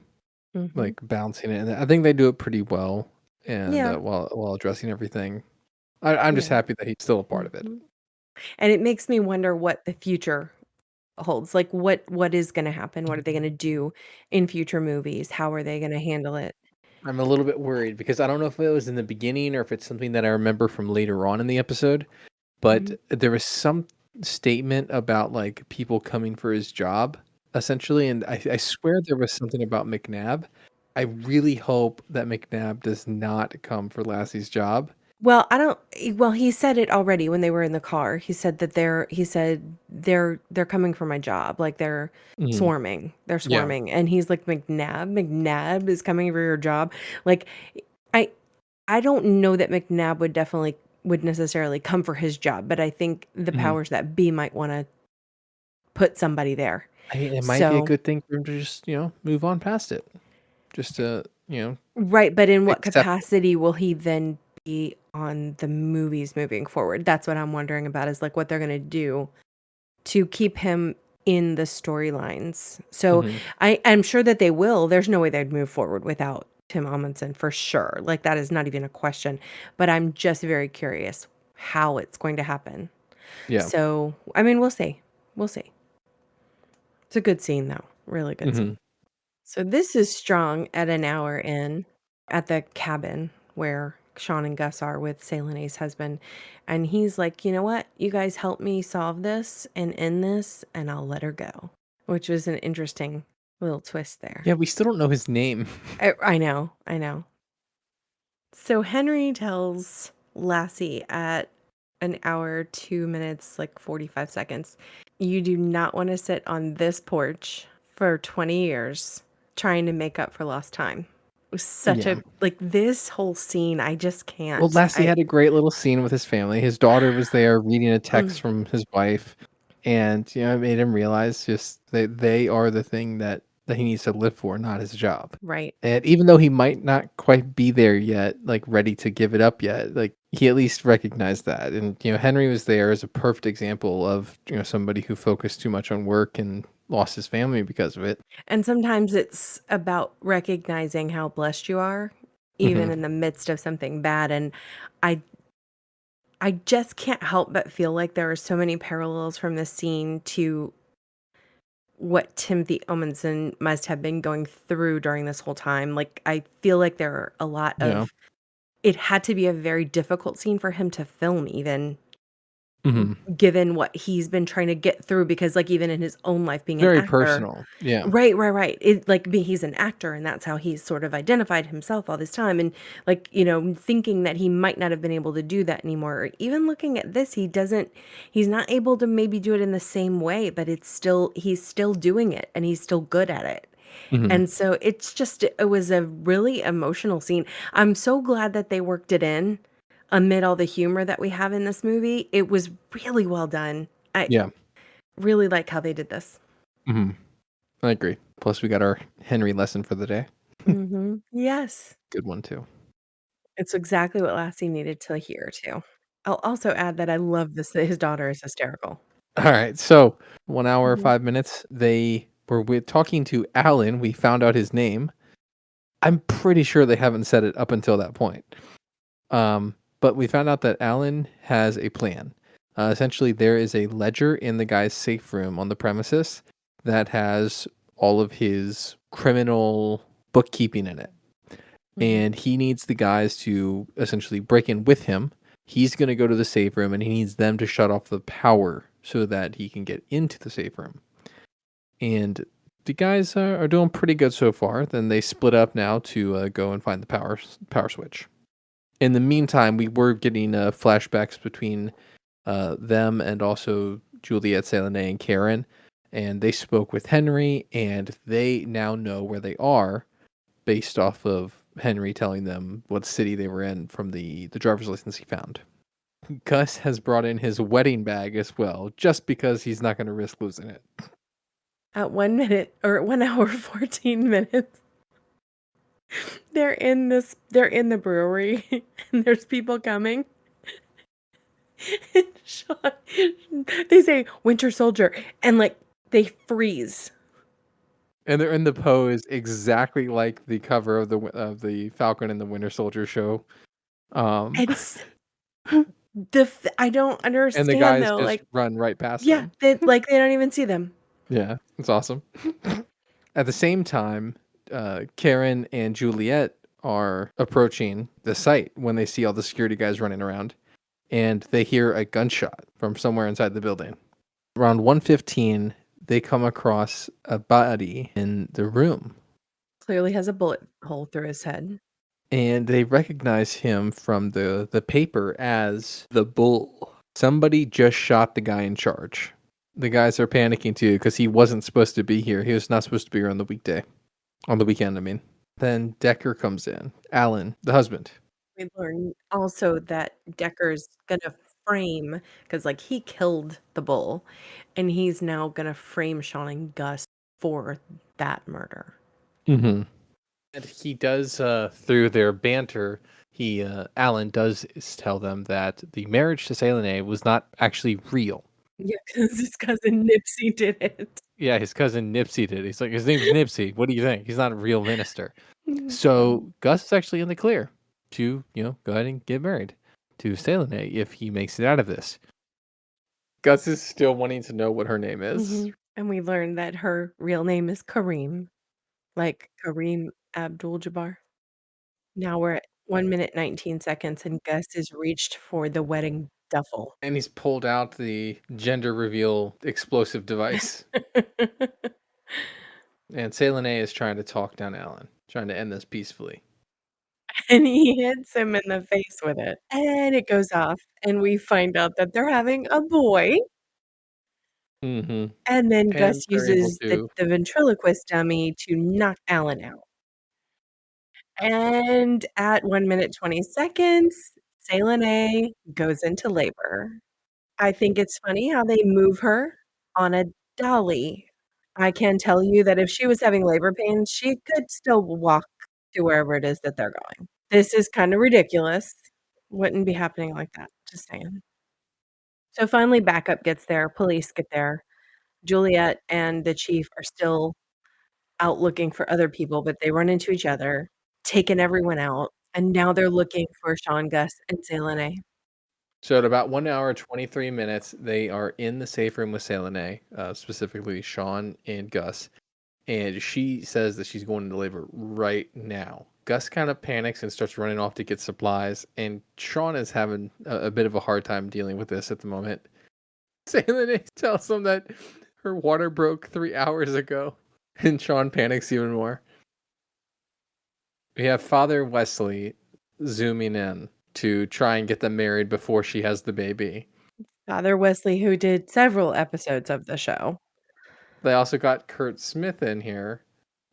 Mhm. like balancing it, and I think they do it pretty well, and Yeah, while addressing everything. I'm just yeah. happy that he's still a part of it. Mhm. And it makes me wonder what the future holds. Like, what is gonna happen? What are they gonna do in future movies? How are they gonna handle it? I'm a little bit worried because I don't know if it was in the beginning or if it's something that I remember from later on in the episode, but Mhm. there was some statement about like people coming for his job essentially, and I swear there was something about McNabb. I really hope that McNabb does not come for Lassie's job. Well, I don't well, he said it already when they were in the car. He said that they're coming for my job, like, they're Mhm. swarming. They're Yeah. swarming, and he's like, "McNabb? McNabb is coming for your job?" Like, I I don't know that McNabb would necessarily come for his job, but I think the Mhm. powers that be might wanna put somebody there. I mean, it might be a So good thing for him to just, move on past it. Just to, right, but in what accept it. capacity will he then be on the movies moving forward? That's what I'm wondering about is, like, what they're gonna do to keep him in the storylines. So, Mhm. I'm sure that they will. There's no way they'd move forward without Tim Amundsen for sure. Like, that is not even a question, but I'm just very curious how it's going to happen. Yeah. So, I mean, we'll see. We'll see. It's a good scene though, really good scene. Mhm. So this is strong at an hour in at the cabin where Sean and Gus are with Selene's husband. And he's like, you know what? You guys help me solve this and end this, and I'll let her go. Which was an interesting little twist there. Yeah, we still don't know his name. I know, I know. So Henry tells Lassie at an hour, 2 minutes, like 45 seconds, you do not want to sit on this porch for 20 years trying to make up for lost time. It was such Yeah. a, like, this whole scene, I just Well, can't. Lassie had a great little scene with his family. His daughter was there reading a text Mm, from his wife, and it made him realize just they are the thing that he needs to live for, not his job. right. And even though he might not quite be there yet, like ready to give it up yet, like he at least recognized that. And Henry was there as a perfect example of somebody who focused too much on work and lost his family because of it. And sometimes it's about recognizing how blessed you are, even Hmm. in the midst of something bad. And I I just can't help but feel like there are so many parallels from this scene to what Timothy Omenson must have been going through during this whole time. Like, I feel like there are a lot Yeah. of it had to be a very difficult scene for him to film even Hmm. given what he's been trying to get through because, like, even in his own life being an Very actor. personal. Yeah. Right, right, right. It like, he's an actor, and that's how he's sort of identified himself all this time, and, like, thinking that he might not have been able to do that anymore, or even looking at this, he's not able to maybe do it in the same way, but he's still doing it, and he's still good at it. Hmm. And so it was a really emotional scene. I'm so glad that they worked it in amid all the humor that we have in this movie. It was really well done. I Yeah. Really like how they did this. Hmm. I agree. Plus, we got our Henry lesson for the day. Yes. Good one, too. It's exactly what Lassie needed to hear, too. I'll also add that I love this that his daughter is hysterical. All right. So, 1 hour, Mhm. 5 minutes. They were talking to Alan. We found out his name. I'm pretty sure they haven't said it up until that point. But we found out that Alan has a plan. Essentially, there is a ledger in the guy's safe room on the premises that has all of his criminal bookkeeping in it. Mhm. And he needs the guys to essentially break in with him. He's going to go to the safe room and he needs them to shut off the power so that he can get into the safe room. And the guys are doing pretty good so far. Then they split up now to go and find the power switch. In the meantime, we were getting flashbacks between them and also Juliet, Selene, and Karen. And they spoke with Henry, and they now know where they are based off of Henry telling them what city they were in from the driver's license he found. Gus has brought in his wedding bag as well, just because he's not going to risk losing it. At 1 minute or 1 hour, 14 minutes, they're in the brewery, and there's people coming. And Sean they say, "Winter Soldier," and, like, they freeze. And they're in the pose exactly like the cover of the Falcon and the Winter Soldier show. Um, And s I don't and the understand, guys though, just like run right past yeah, them. they don't even see them. Yeah, it's awesome. At the same time, Karen and Juliet are approaching the site when they see all the security guys running around, and they hear a gunshot from somewhere inside the building. Around 1:15, they come across a body in the room, Clearly has a bullet hole through his head. and they recognize him from the paper as the Bull. Somebody just shot the guy in charge. The guys are panicking too because he wasn't supposed to be here. He was not supposed to be here on the weekday. On the weekend, I mean. Then Decker comes in. Alan, the husband. We learn also that Decker's gonna frame because like, he killed the bull, and he's now gonna frame Sean and Gus for that murder. Mm-hmm. And he does, through their banter, Alan does tell them that the marriage to Selene was not actually real. Yeah, because his cousin Nipsey did it. Yeah, his cousin Nipsey did. He's like, his name's Nipsey. What do you think? He's not a real minister. Funny. So Gus is actually in the clear to, go ahead and get married to Selene if he makes it out of this. Gus is still wanting to know what her name is. And we learned that her real name is Kareem, like Kareem Abdul-Jabbar. Now we're at 1 minute, 19 seconds, and Gus has reached for the wedding duffel. And he's pulled out the gender reveal explosive device. And Selene is trying to talk down Alan, trying to end this peacefully. And he hits him in the face with it, and it goes off, and we find out that they're having a boy, Mm-hmm. and then And Gus they're able uses to. the ventriloquist dummy to knock Alan out. And at 1 minute, 20 seconds, Selene goes into labor. I think it's funny how they move her on a dolly. I can tell you that if she was having labor pains, she could still walk to wherever it is that they're going. This is kinda ridiculous. Wouldn't be happening like that, just saying. So finally, backup gets there, police get there. Juliet and the chief are still out looking for other people, but they run into each other, taking everyone out, and now they're looking for Sean, Gus, and Selene. So at about 1 hour, 23 minutes, they are in the safe room with Selene, specifically Sean and Gus. And she says that she's going to labor right now. Gus kind of panics and starts running off to get supplies. And Sean is having a bit of a hard time dealing with this at the moment. Selene tells him that her water broke 3 hours ago. And Sean panics even more. We have Father Wesley zooming in to try and get them married before she has the baby. Father Wesley, who did several episodes of the show. They also got Kurt Smith in here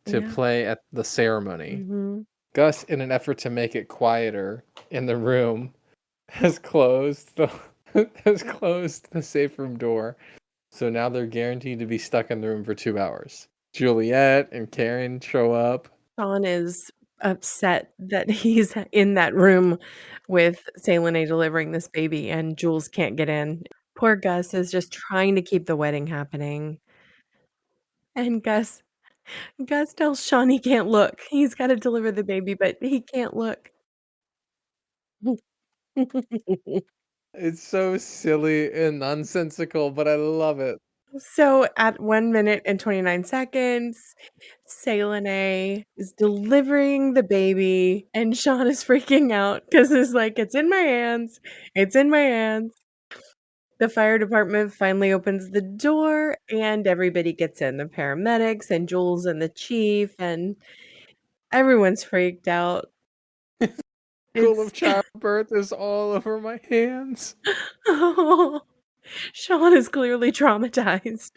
to Yeah. play at the ceremony. Mhm. Gus, in an effort to make it quieter in the room, has closed the has closed the safe room door So now they're guaranteed to be stuck in the room for 2 hours. Juliet and Karen show up. Sean is upset that he's in that room with Salome delivering this baby, and Jules can't get in. Poor Gus is just trying to keep the wedding happening, and Gus tells Sean he can't look. He's gotta deliver the baby, but he can't look. It's so silly and nonsensical, but I love it. So, at 1 minute and 29 seconds, Salome is delivering the baby, and Sean is freaking out because it's like, "It's in my hands. It's in my hands." The fire department finally opens the door, and everybody gets in, the paramedics and Jules and the chief, and everyone's freaked out. School It's of childbirth is all over my hands. oh, Sean is clearly traumatized.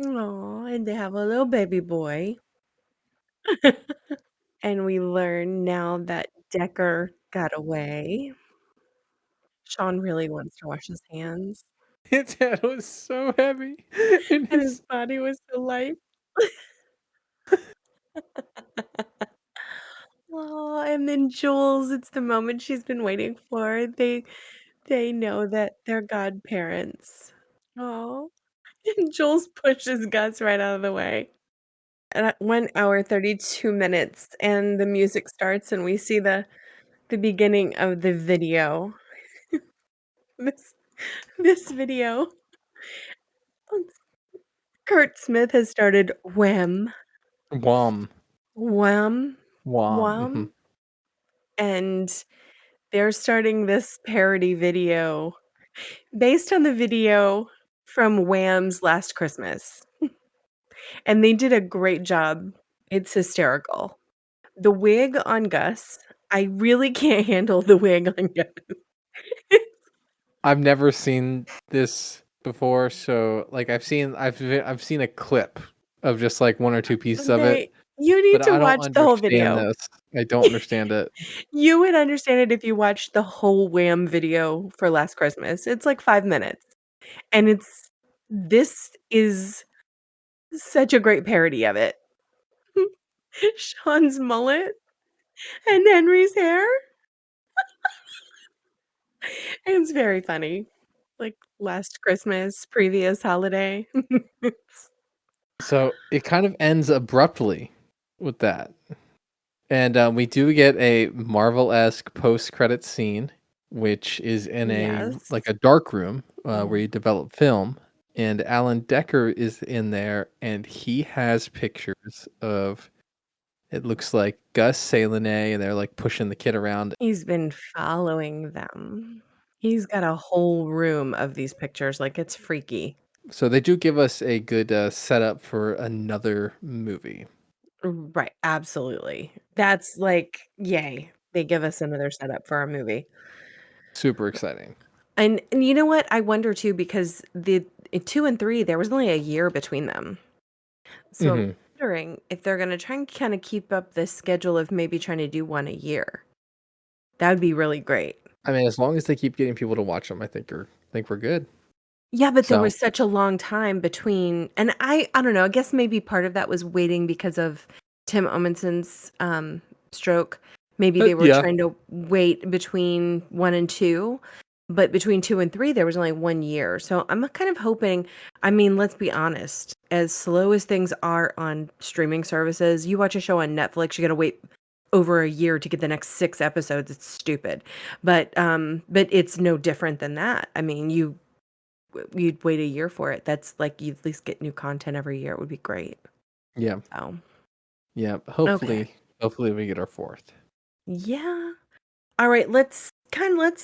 Oh, and they have a little baby boy. And we learn now that Decker got away. Sean really wants to wash his hands, His head was so heavy, and and his his body was so light. Oh, and then Jules, it's the moment she's been waiting for. They know that they're godparents. Oh, and Jules pushes Gus right out of the way. And at 1 hour, 32 minutes, and the music starts, and we see the beginning of the video. This this video, Kurt Smith has started Wham! Wham, Wham! wham, mhm. Wham! And they're starting this parody video based on the video from Wham's Last Christmas, and they did a great job. It's hysterical. The wig on Gus, I really can't handle the wig on Gus. I've never seen this before, so, like, I've seen a clip of just, like, 1 or 2 pieces of it, They You need but to I don't watch the whole understand video. this. I don't understand it. You would understand it if you watched the whole Wham video for Last Christmas. It's like 5 minutes, and this is such a great parody of it. Sean's mullet and Henry's hair. It's very funny. Like, Last Christmas, previous holiday. So, it kind of ends abruptly with that. And, we do get a Marvel-esque post-credit scene, which is in Yes. a dark room, where Oh, you develop film, and Alan Decker is in there, and he has pictures of it looks like Gus, Salene, and they're, like, pushing the kid around. he's been following them. He's got a whole room of these pictures, like, it's freaky. So they do give us a good, setup for another movie. Right, absolutely. That's like, yay. They give us another setup for our movie. Super exciting. And you know what? I wonder too because the 2 and 3, there was only a year between them. So I'm Mhm. wondering if they're gonna try and kinda keep up this schedule of maybe trying to do 1 a year. That would be really great. I mean, as long as they keep getting people to watch them, I think we're good. Yeah, but there So, was such a long time between, and I don't know, I guess maybe part of that was waiting because of Tim Omundsen's, stroke. Maybe they were yeah. trying to wait between 1 and 2, but between 2 and 3, there was only 1 year. So I'm kind of hoping, I mean, let's be honest, as slow as things are on streaming services, you watch a show on Netflix, you gotta wait over a year to get the next 6 episodes, it's stupid. But it's no different than that. I mean, you'd wait a year for it. That's like you at least get new content every year. It would be great. Yeah. So, Yeah. okay. Hopefully we get our 4th. Yeah. All right, let's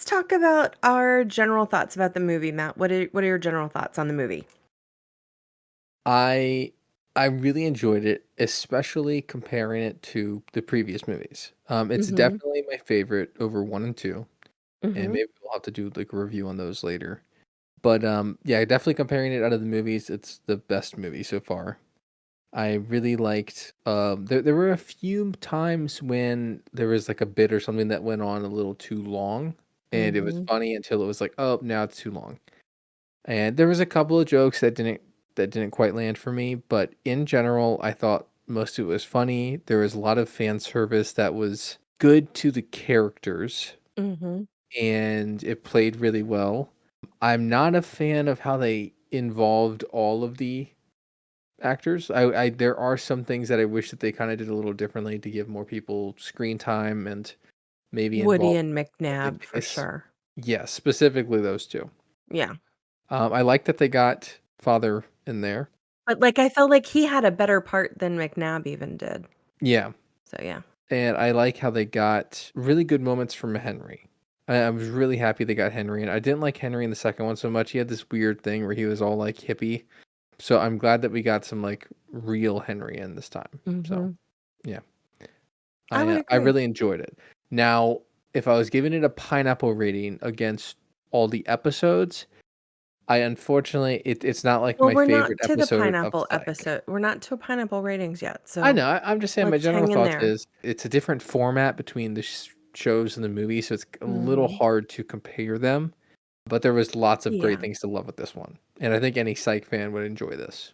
talk about our general thoughts about the movie, Matt. What are your general thoughts on the movie? I I really enjoyed it, especially comparing it to the previous movies. It's Mhm. definitely my favorite over 1 and 2, and Mhm. maybe we'll have to do, like, a review on those later. But, yeah, definitely comparing it out of the movies, it's the best movie so far. I really liked, there were a few times when there was, like, a bit or something that went on a little too long, and it was Mhm. funny until it was like, "Oh, now it's too long." And there was a couple of jokes that didn't quite land for me, but in general, I thought most of it was funny. There was a lot of fan service that was good to the characters, Mhm. and it played really well. I'm not a fan of how they involved all of the actors. I there are some things that I wish that they kind of did a little differently to give more people screen time and maybe Woody involve and more of the McNabb for case. sure. Yes, specifically those two. Yeah. I like that they got Father in there. But, like, I felt like he had a better part than McNabb even did. Yeah, So, yeah. and I like how they got really good moments from Henry. I was really happy they got Henry, and I didn't like Henry in the second one so much. He had this weird thing where he was all like hippie. So I'm glad that we got some like real Henry in this time. So Mhm. yeah, I would I agree. really enjoyed it. Now, if I was giving it a pineapple rating against all the episodes, I unfortunately it's not like Well, my we're not favorite to the episode of pineapple Psych. episode we're not to pineapple ratings yet, I so know. I'm just saying my let's general hang in thoughts there. is it's a different format between the shows and the movies, so it's a little Mhm. hard to compare them. But there was lots of great Yeah. things to love with this one, and I think any Psych fan would enjoy this.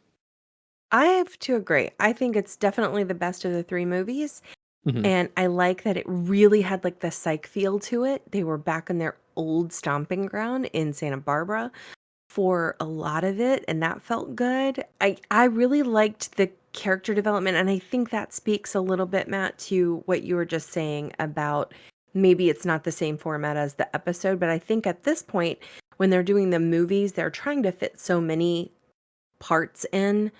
I have to agree. I think it's definitely the best of the 3 movies, Hmm. and I like that it really had, like, the Psych feel to it. They were back in their old stomping ground in Santa Barbara for a lot of it, and that felt good. I really liked the character development, and I think that speaks a little bit, Matt, to what you were just saying about maybe it's not the same format as the episode, but I think at this point, when they're doing the movies, they're trying to fit so many parts in,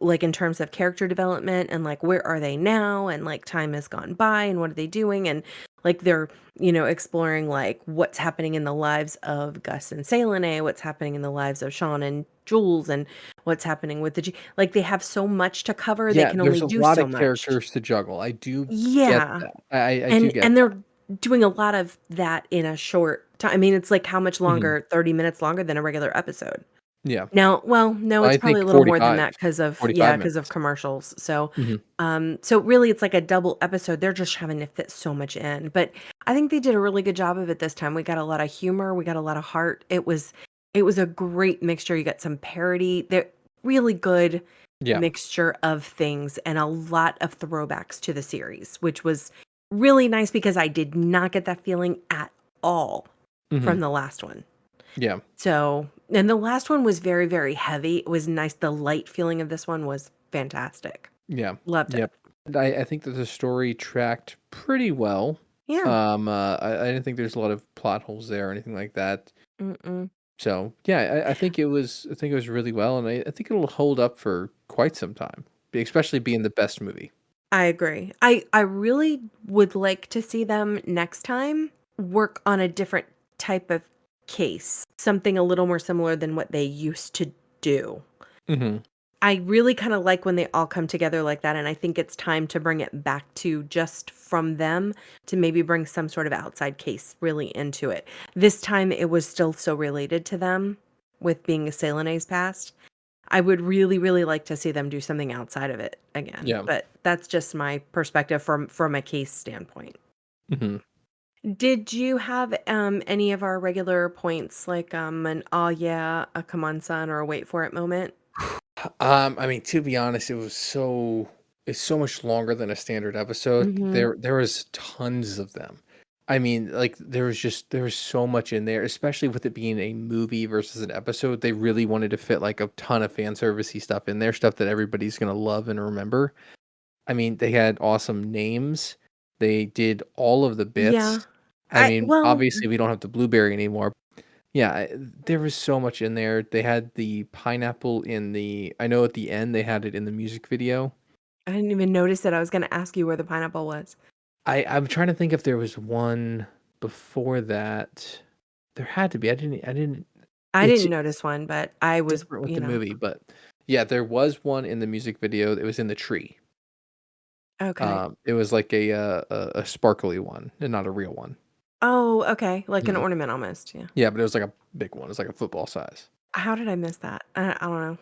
like in terms of character development and like where are they now and like time has gone by and what are they doing and like they're, exploring like what's happening in the lives of Gus and Salome, what's happening in the lives of Sean and Jules and what's happening with like they have so much to cover, they Yeah, can only there's a do lot so of much. characters to juggle. I do get Yeah. that. I do And get and that. they're doing a lot of that in a short time. I mean, it's like how much Mhm. longer? 30 minutes longer than a regular episode. Yeah. Now well, no, it's I probably think a little more than 45, that because of 45 'cause of minutes. commercials, so, Mhm. so really it's like a double episode, they're just having to fit so much in, but I think they did a really good job of it this time, we got a lot of humor, we got a lot of heart, it was a great mixture, you got some parody, they're really good Yeah. mixture of things and a lot of throwbacks to the series, which was really nice because I did not get that feeling at all Mhm. from the last one. Yeah. So, and the last one was very, very heavy. It was nice. The light feeling of this one was fantastic. Yeah. Loved it. Yep. And I think that the story tracked pretty well. Yeah. I didn't think there's a lot of plot holes there or anything like that. Mm-mm. So yeah, I think it was really well, and I think it'll hold up for quite some time, especially being the best movie. I agree. I really would like to see them next time work on a different type of case, something a little more similar than what they used to do. Mhm. I really kind of like when they all come together like that, and I think it's time to bring it back to just from them to maybe bring some sort of outside case really into it. This time it was still so related to them with being a Selene's past. I would really, really like to see them do something outside of it again, Yeah. but that's just my perspective from a case standpoint. Mhm. Did you have any of our regular points like an "oh yeah," a "come on son" or a "wait for it" moment? I mean, to be honest, it's so much longer than a standard episode. Mhm. There was tons of them. I mean, like there was so much in there, especially with it being a movie versus an episode. They really wanted to fit like a ton of fan servicey stuff in there, stuff that everybody's gonna love and remember. I mean, they had awesome names. They did all of the Yeah. bits. I mean, Well, obviously we don't have the blueberry anymore. Yeah, there was so much in there. They had the pineapple in the I know at the end they had it in the music video. I didn't even notice that. I was gonna ask you where the pineapple was. I'm trying to think if there was one before that. There had to be. I didn't I it's didn't notice one, but I was, different with the movie, but yeah, there was one in the music video. It was in the tree. okay. It was like a sparkly one and not a real one. Oh, okay, like an Mhm. ornament almost, yeah. Yeah, but it was like a big one. It was like a football size. How did I miss that? I don't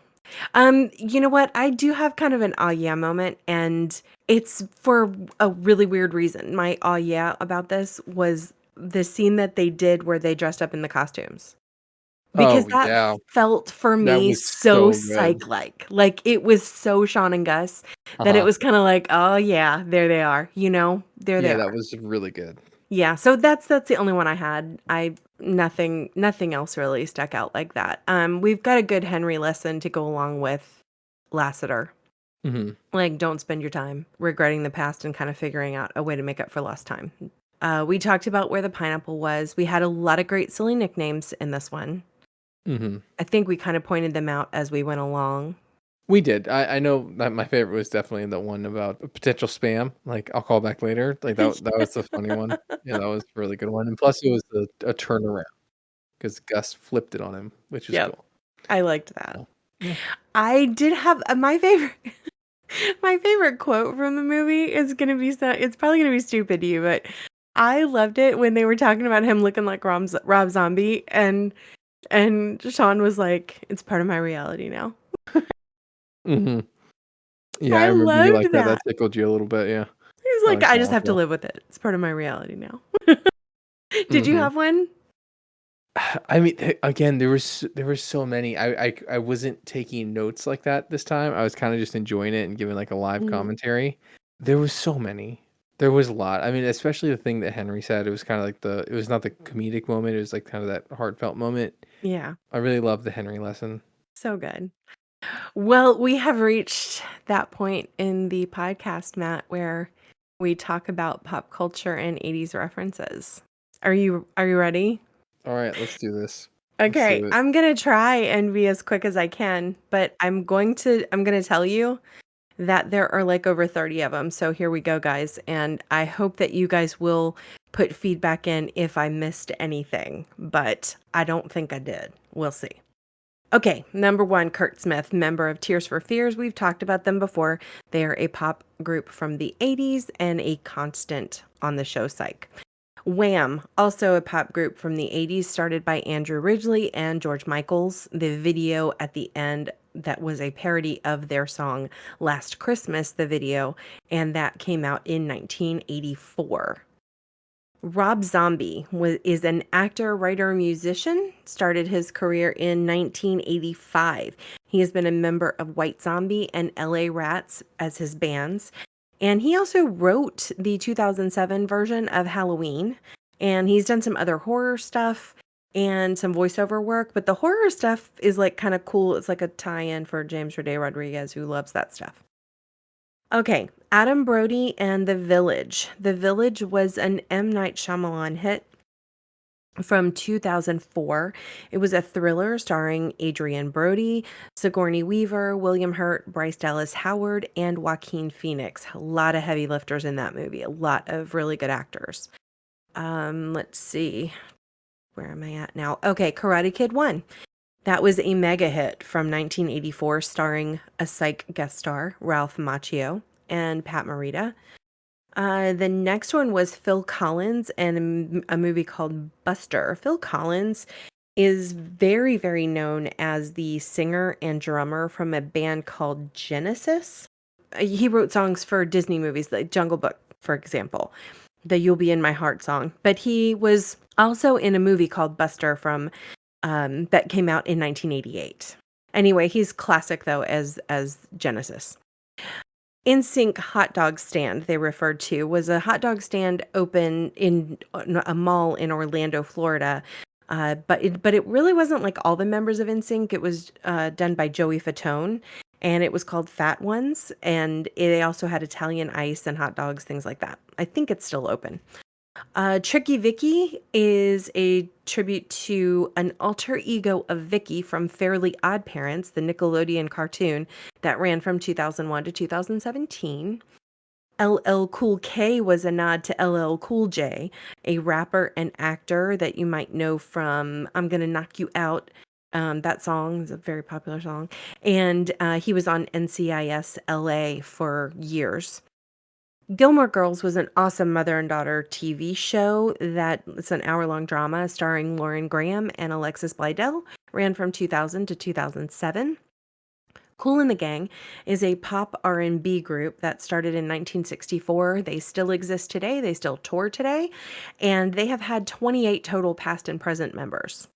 know. You know what? I do have kind of an "aw, yeah" moment, and it's for a really weird reason. My "aw, yeah" about this was the scene that they did where they dressed up in the costumes. because Oh, that yeah. felt for That me was so so good. Psych-like. Like, it was so Sean and Gus that it Uh-huh. was kinda like, "Oh, yeah, there they are," you know? There they Yeah, that are. was really good. Yeah, so that's the only one I had. Nothing else really stuck out like that. We've got a good Henry lesson to go along with Lassiter. Mhm. Like, don't spend your time regretting the past and kind of figuring out a way to make up for lost time. We talked about where the pineapple was. We had a lot of great silly nicknames in this one. Mhm. I think we kind of pointed them out as we went along. We did. I know that my favorite was definitely the one about potential spam, like, "I'll call back later." Like, that was a funny one. Yeah, that was a really good one, and plus it was a turnaround because Gus flipped it on him, which is Yep, cool. I liked that. So, yeah. I did have my favorite my favorite quote from the movie is gonna be it's probably gonna be stupid to you, but I loved it when they were talking about him looking like Rob Zombie, and Sean was like, "It's part of my reality now." Mhm. Yeah, I I remember you loved like that. That that. tickled you a little bit, yeah. He's I like, like "I that just one as have to well. live with it. It's part of my reality now." Did you Mhm. have one? I mean, again, there were so many. I wasn't taking notes like that this time. I was kinda just enjoying it and giving, like, a live Mhm. commentary. There was so many. There was a lot. I mean, especially the thing that Henry said, it was kinda like it was not the comedic moment, it was, like, kinda that heartfelt moment. Yeah, I really love the Henry lesson. so good. Well, we have reached that point in the podcast, Matt, where we talk about pop culture and 80s references. Are you ready? Alright, let's do this. Let's Okay, do it. I'm gonna try and be as quick as I can, but I'm gonna tell you that there are like over 30 of them. So here we go, guys, and I hope that you guys will put feedback in if I missed anything, but I don't think I did. We'll see. Okay, number one, Kurt Smith, member of Tears for Fears. We've talked about them before. They are a pop group from the 80s and a constant on the show Psych. Wham, also a pop group from the 80s, started by Andrew Ridgeley and George Michaels. The video at the end that was a parody of their song Last Christmas, the video, and that came out in 1984. Rob Zombie is an actor, writer, musician. Started his career in 1985. He has been a member of White Zombie and LA Rats as his bands. And he also wrote the 2007 version of Halloween. And he's done some other horror stuff and some voiceover work. But the horror stuff is like kind of cool. It's like a tie in for James Roday Rodriguez, who loves that stuff. Okay, Adam Brody and The Village. The Village was an M. Night Shyamalan hit from 2004. It was a thriller starring Adrian Brody, Sigourney Weaver, William Hurt, Bryce Dallas Howard, and Joaquin Phoenix. A lot of heavy lifters in that movie, a lot of really good actors. Let's see. Where am I at now? Okay, Karate Kid 1. That was a mega hit from 1984, starring a Psych guest star, Ralph Macchio, and Pat Morita. The next one was Phil Collins and a movie called Buster. Phil Collins is very, very known as the singer and drummer from a band called Genesis. He wrote songs for Disney movies like Jungle Book, for example, the You'll Be in My Heart song. But he was also in a movie called Buster from that came out in 1988. Anyway, he's classic though as Genesis. InSync hot dog stand they referred to was a hot dog stand open in a mall in Orlando, Florida. But it really wasn't like all the members of InSync. It was done by Joey Fatone, and it was called Fat Ones. And they also had Italian ice and hot dogs, things like that. I think it's still open. Tricky Vicky is a tribute to an alter ego of Vicky from Fairly Odd Parents, the Nickelodeon cartoon that ran from 2001 to 2017. LL Cool K was a nod to LL Cool J, a rapper and actor that you might know from I'm Gonna Knock You Out. That song is a very popular song. And he was on NCIS LA for years. Gilmore Girls was an awesome mother and daughter TV show that it's an hour-long drama starring Lauren Graham and Alexis Bledel, ran from 2000 to 2007. Kool and the Gang is a pop R&B group that started in 1964. They still exist today. They still tour today, and they have had 28 total past and present members.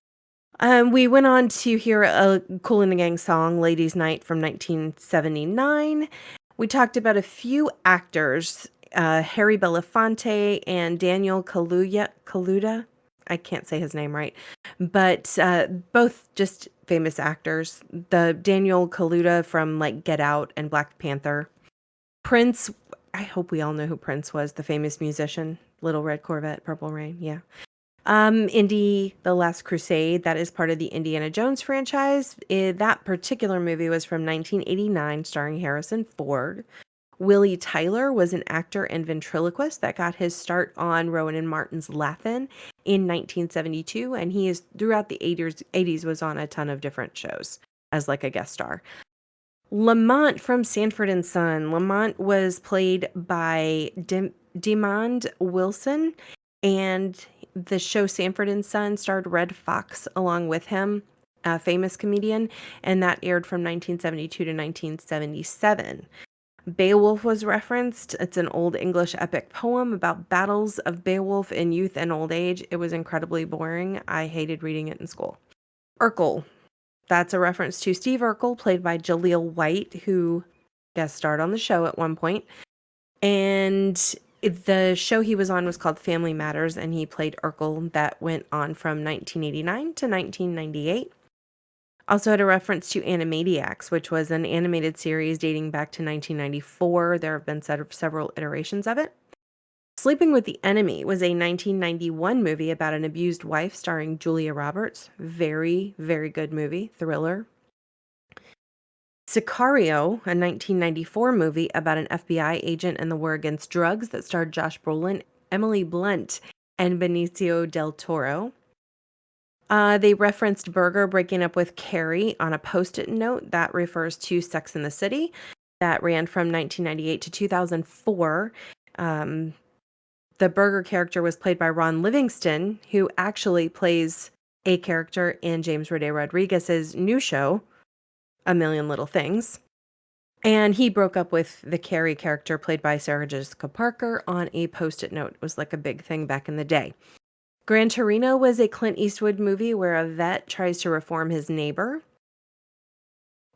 We went on to hear a Kool and the Gang song, Ladies' Night from 1979. We talked about a few actors, Harry Belafonte and Daniel Kaluuya. I can't say his name right, but both just famous actors. The Daniel Kaluuya from like Get Out and Black Panther. Prince, I hope we all know who Prince was, the famous musician. Little Red Corvette, Purple Rain, yeah. Indy, The Last Crusade, that is part of the Indiana Jones franchise. That particular movie was from 1989, starring Harrison Ford. Willie Tyler was an actor and ventriloquist that got his start on Rowan and Martin's Laugh-In in 1972, and he is throughout the 80s was on a ton of different shows as like a guest star. Lamont from Sanford and Son. Lamont was played by Demond Wilson, and the show Sanford and Son starred Red Fox along with him, a famous comedian, and that aired from 1972 to 1977. Beowulf was referenced. It's an Old English epic poem about battles of Beowulf in youth and old age. It was incredibly boring. I hated reading it in school. Urkel. That's a reference to Steve Urkel, played by Jaleel White, who guest starred on the show at one point. And the show he was on was called Family Matters, and he played Urkel. That went on from 1989 to 1998. Also had a reference to Animaniacs, which was an animated series dating back to 1994. There have been several iterations of it. Sleeping with the Enemy was a 1991 movie about an abused wife starring Julia Roberts. Very, very good movie, thriller. Sicario, a 1994 movie about an FBI agent and the war against drugs that starred Josh Brolin, Emily Blunt, and Benicio del Toro. They referenced Berger breaking up with Carrie on a Post-it note that refers to Sex and the City. That ran from 1998 to 2004. The Berger character was played by Ron Livingston, who actually plays a character in James Roday Rodriguez's new show, A Million Little Things. And he broke up with the Carrie character played by Sarah Jessica Parker on a Post-it note. It was like a big thing back in the day. Gran Torino was a Clint Eastwood movie where a vet tries to reform his neighbor.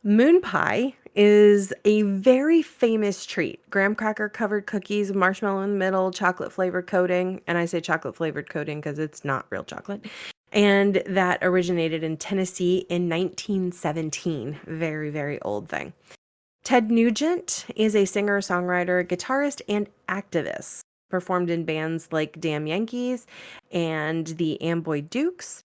Moon pie is a very famous treat. Graham cracker covered cookies, marshmallow in the middle, chocolate flavored coating. And I say chocolate flavored coating because it's not real chocolate. And that originated in Tennessee in 1917. Very, very old thing. Ted Nugent is a singer, songwriter, guitarist, and activist. Performed in bands like Damn Yankees and the Amboy Dukes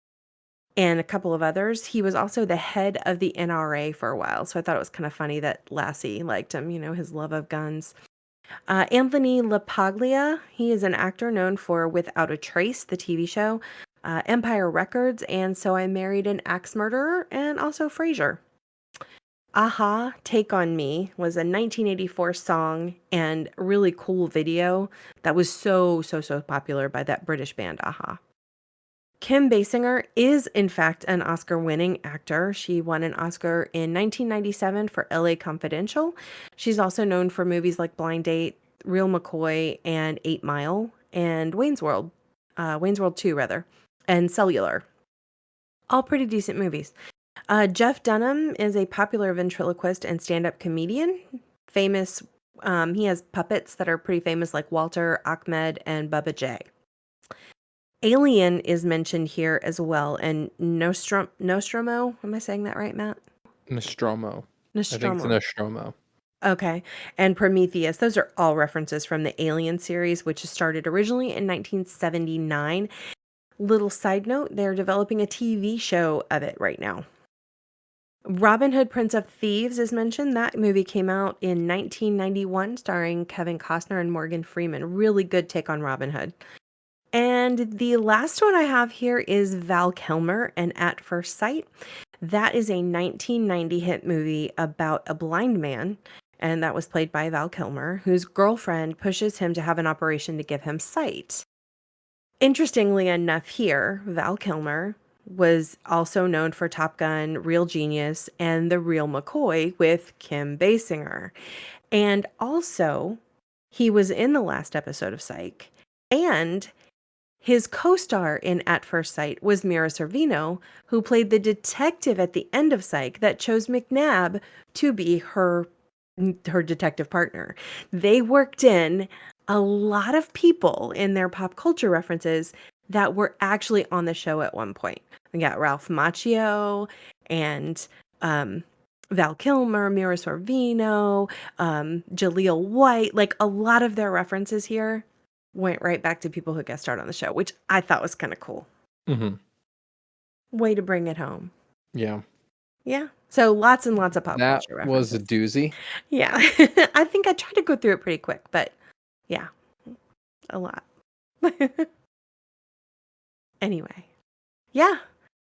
and a couple of others. He was also the head of the NRA for a while, so I thought it was kind of funny that Lassie liked him, his love of guns. Anthony Lapaglia, he is an actor known for Without a Trace, the TV show, Empire Records, and So I Married an Axe Murderer, and also Frasier. Aha, Take on Me was a 1984 song and really cool video that was so popular by that British band Aha. Kim Basinger is, in fact, an Oscar-winning actor. She won an Oscar in 1997 for LA Confidential. She's also known for movies like Blind Date, Real McCoy, and 8 Mile, and Wayne's World 2, rather, and Cellular. All pretty decent movies. Jeff Dunham is a popular ventriloquist and stand-up comedian. Famous, he has puppets that are pretty famous, like Walter, Ahmed, and Bubba J. Alien is mentioned here as well, and Nostromo. Am I saying that right, Matt? Nostromo. I think it's Nostromo. Nostromo. Okay. And Prometheus. Those are all references from the Alien series, which started originally in 1979. Little side note, they're developing a TV show of it right now. Robin Hood, Prince of Thieves is mentioned. That movie came out in 1991, starring Kevin Costner and Morgan Freeman. Really good take on Robin Hood. And the last one I have here is Val Kilmer and At First Sight. That is a 1990 hit movie about a blind man, and that was played by Val Kilmer, whose girlfriend pushes him to have an operation to give him sight. Interestingly enough here, Val Kilmer was also known for Top Gun, Real Genius, and The Real McCoy with Kim Basinger. And also, he was in the last episode of Psych, and His co-star in At First Sight was Mira Sorvino, who played the detective at the end of Psych that chose McNabb to be her detective partner. They worked in a lot of people in their pop culture references that were actually on the show at one point. We got Ralph Macchio and Val Kilmer, Mira Sorvino, Jaleel White. Like a lot of their references here went right back to people who guest starred on the show, which I thought was kind of cool. Mm-hmm. Way to bring it home. Yeah. Yeah. So lots and lots of pop That culture was a references. doozy. Yeah. I think I tried to go through it pretty quick, but yeah, a lot. Anyway. Yeah.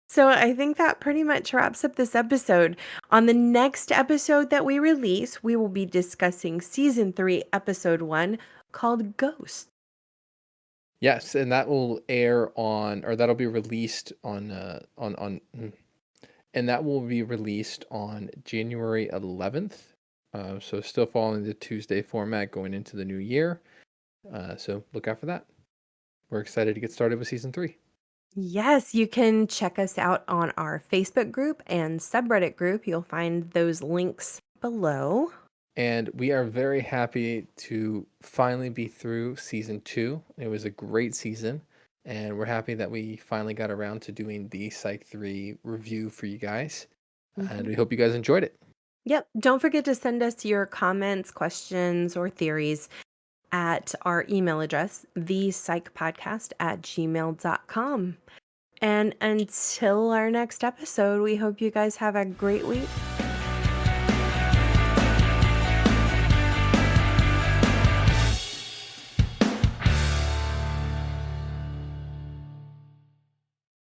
So I think that pretty much wraps up this episode. On the next episode that we release, we will be discussing season 3, episode 1, called Ghosts. Yes, and that will air on, or that'll be released on, and that will be released on January 11th. So still following the Tuesday format going into the new year. So look out for that. We're excited to get started with season 3. Yes, you can check us out on our Facebook group and subreddit group. You'll find those links below. And we are very happy to finally be through season 2. It was a great season, and we're happy that we finally got around to doing the Psych 3 review for you guys. And we hope you guys enjoyed it. Yep. Don't forget to send us your comments, questions, or theories at our email address, thepsychpodcast@gmail.com. And until our next episode, we hope you guys have a great week.